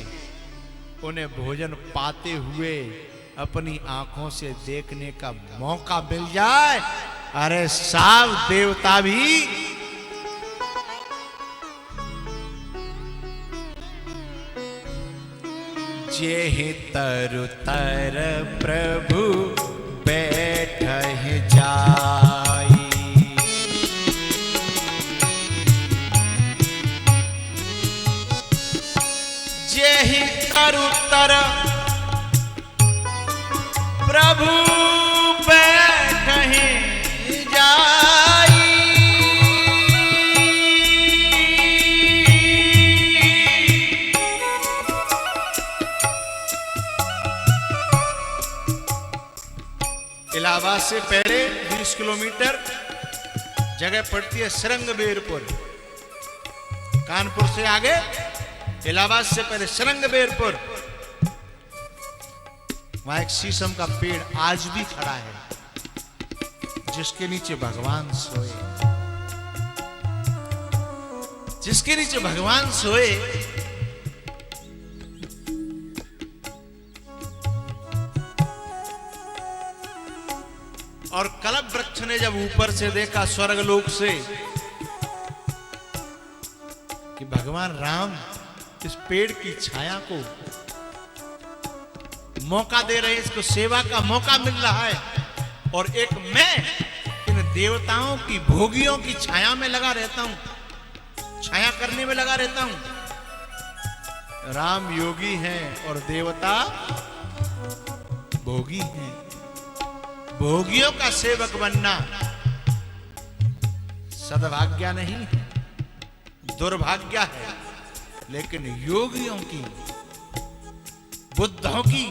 उन्हें भोजन पाते हुए अपनी आंखों से देखने का मौका मिल जाए, अरे साव देवता भी जेहि तरु तर प्रभु बैठ जाई। जेहि तरु तर प्रभु बैठ जाई। इलाहाबाद से पहले 20 किलोमीटर जगह पड़ती है सरंगबेरपुर। कानपुर से आगे इलाहाबाद से पहले सरंगबेरपुर, वहां एक शीशम का पेड़ आज भी खड़ा है, जिसके नीचे भगवान सोए, जिसके नीचे भगवान सोए। और कल्प वृक्ष ने जब ऊपर से देखा स्वर्गलोक से कि भगवान राम इस पेड़ की छाया को मौका दे रहे हैं, इसको सेवा का मौका मिल रहा है, और एक मैं इन देवताओं की भोगियों की छाया में लगा रहता हूं, छाया करने में लगा रहता हूं। राम योगी हैं और देवता भोगी हैं। भोगियों का सेवक बनना सद्भाग्य नहीं है, दुर्भाग्य है, लेकिन योगियों की, बुद्धों की,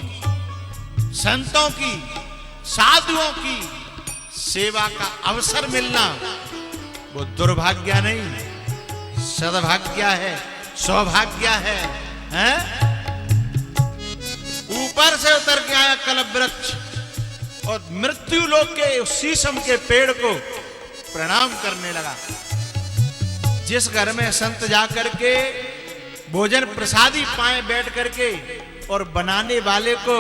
संतों की, साधुओं की सेवा का अवसर मिलना वो दुर्भाग्य नहीं, सद्भाग्य है, सौभाग्य है, हैं? ऊपर से उतर के आया कल्प वृक्ष और मृत्यु लोक के शीशम के पेड़ को प्रणाम करने लगा। जिस घर में संत जाकर के भोजन प्रसादी पाए बैठ करके, और बनाने वाले को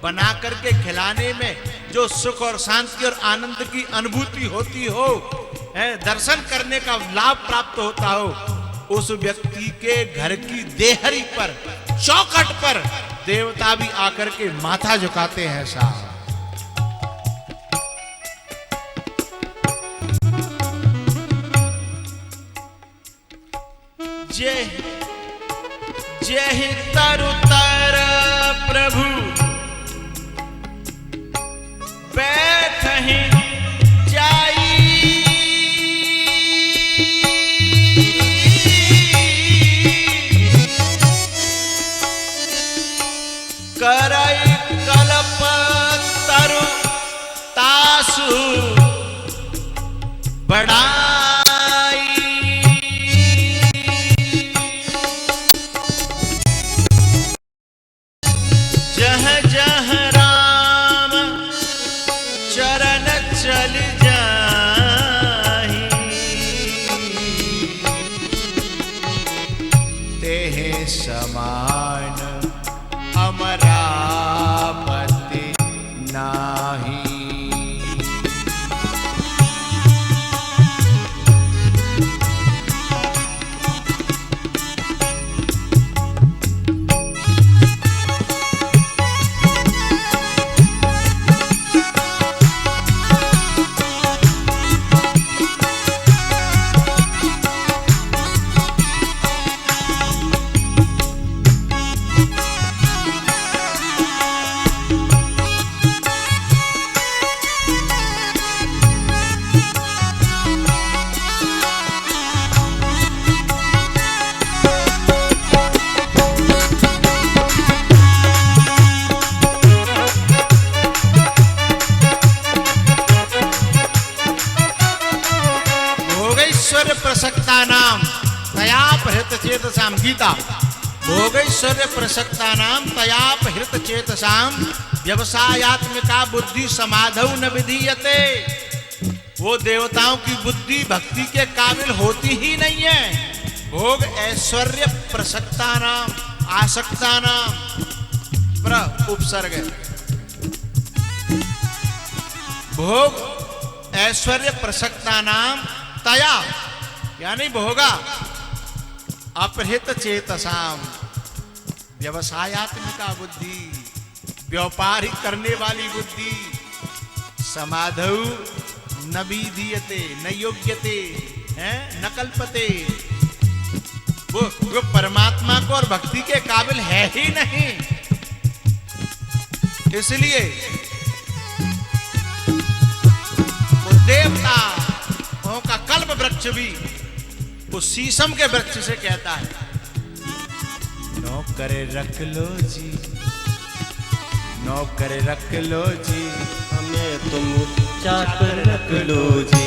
बना करके खिलाने में जो सुख और शांति और आनंद की अनुभूति होती हो, दर्शन करने का लाभ प्राप्त होता हो, उस व्यक्ति के घर की देहरी पर, चौखट पर देवता भी आकर के माथा झुकाते हैं साहब। जेहि तरु तर प्रभु बैठहि जाई। करई कल्प तरु तासु बड़ा समान अमरावती नाही। प्रसक्ता नाम तयाप हृत चेतसाम। गीता। भोगैश्वर्य प्रसक्ता नाम तयाप हृत चेतसाम व्यवसायात्मिका बुद्धि समाधौ न विधीयते। वो देवताओं की बुद्धि भक्ति के काबिल होती ही नहीं है। भोग ऐश्वर्य प्रसक्ता नाम आसक्ता नाम उपसर्ग है। भोग ऐश्वर्य प्रसक्ता नाम तया यानी भोगा अपहृत चेतसाम व्यवसायात्मिका बुद्धि, व्यापार करने वाली बुद्धि, समाधौ न विधीयते न योग्यते न कल्पते, वो परमात्मा को और भक्ति के काबिल है ही नहीं। इसलिए वो देवताओं का कल्प वृक्ष भी उस शीशम के वृक्ष से कहता है नौकर रख लो जी, नौकर रख लो जी, हमें तुम चाकर रख लो जी,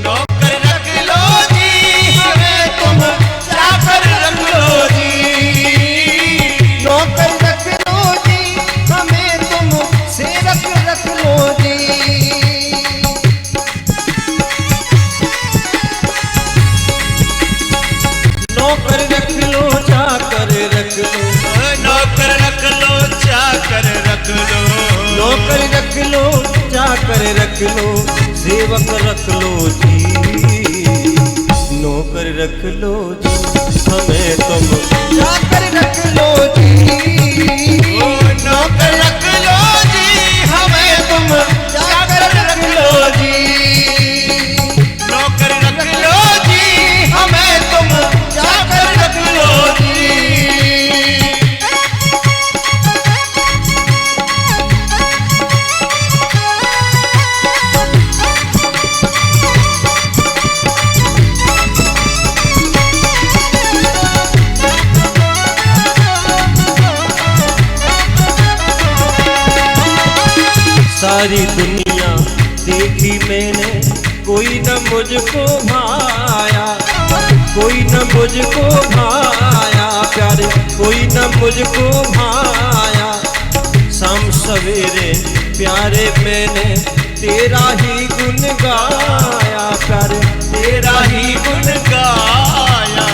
नौकर रख लो जी, हमें तुम चाकर रख लो जी, नौकर रख लो जी, हमें तुम सेवक रख लो जी, नौकर रख लो चाकर रख लो, नौकर रख लो चाकर रख लो, नौकर रख लो चाकर रख लो, सेवक रख लो जी, नौकर रख लो जी, हमें तुम चाकर रख लो जी, नौकर रख लो जी, हमें तुम चाकर रख लो जी, नौकर रख लो जी, हमें तुम चाकर रख लो जी। सारी दुनिया देखी मैंने, कोई न मुझको भाया, कोई न मुझको भाया प्यारे, कोई न मुझको भाया, शाम सवेरे प्यारे मैंने तेरा ही गुण गाया प्यारे, तेरा ही गुण गाया।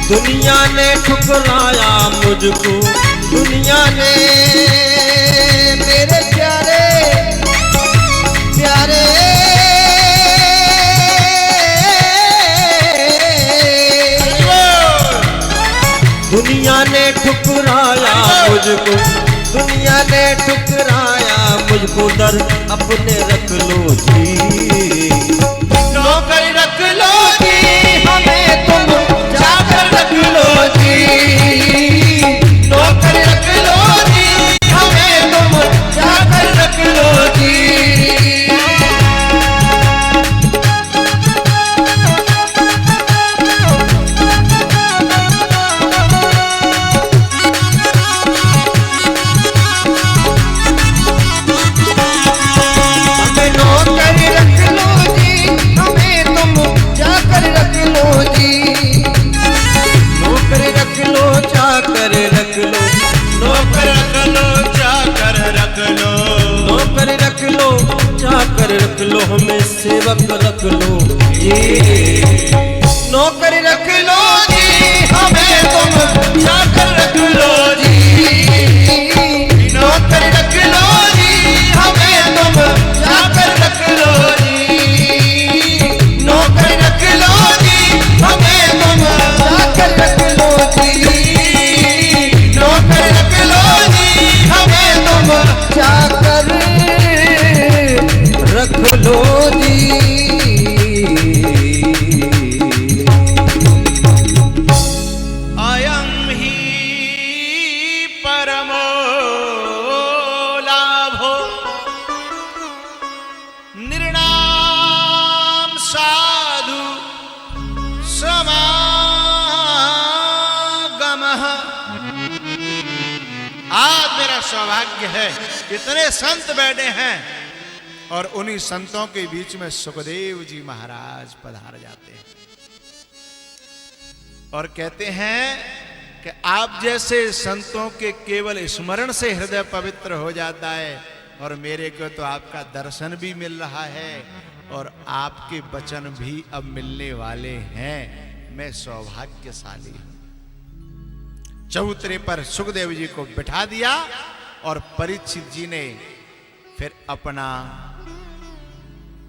दुनिया ने ठुकराया मुझको, दुनिया ने मेरे प्यारे प्यारे दुनिया ने ठुकराया मुझको, दुनिया ने ठुकराया मुझको, दर अपने रख लो जी, नौकर रख लो जी, हमें तुम चाकर रख लो जी, नौकर रख लो जी, हमें तुम चाकर रख लो जी। हमें नौकर रख लो जी, हमें तुम चाकर रख लो जी, नौकर रख लो चाकर रख लो, नौकर रख लो चाकर रख लो, नौकर रख लो चाकर रख लो, हमें सेवक रख लो जी, नौकर रख लो जी, हमें तुम चाकर रख लो जी, नौकर रख लो जी, हमें तुम चाकर रख लो जी, नौकर रख लो जी, हमें तुम चाकर रख लो जी, नौकर रख लो जी, हमें तुम चाकर रख लो जी। अयं ही परमो लाभो निर्णाम साधु समागमः, आज मेरा सौभाग्य है, इतने संत बैठे हैं और उन्हीं संतों के बीच में सुखदेव जी महाराज पधार जाते हैं और कहते हैं कि आप जैसे संतों के केवल स्मरण से हृदय पवित्र हो जाता है, और मेरे को तो आपका दर्शन भी मिल रहा है और आपके वचन भी अब मिलने वाले हैं। मैं सौभाग्यशाली हूं। चबूतरे पर सुखदेव जी को बिठा दिया और परीक्षित जी ने फिर अपना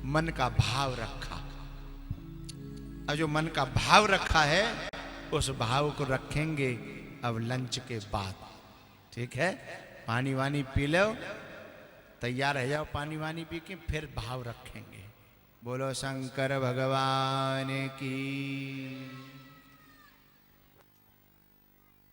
मन का भाव रखा। अब जो मन का भाव रखा है उस भाव को रखेंगे अब लंच के बाद। ठीक है, पानी वानी पी लो, तैयार रह जाओ, पानी वानी पी के फिर भाव रखेंगे। बोलो शंकर भगवान की।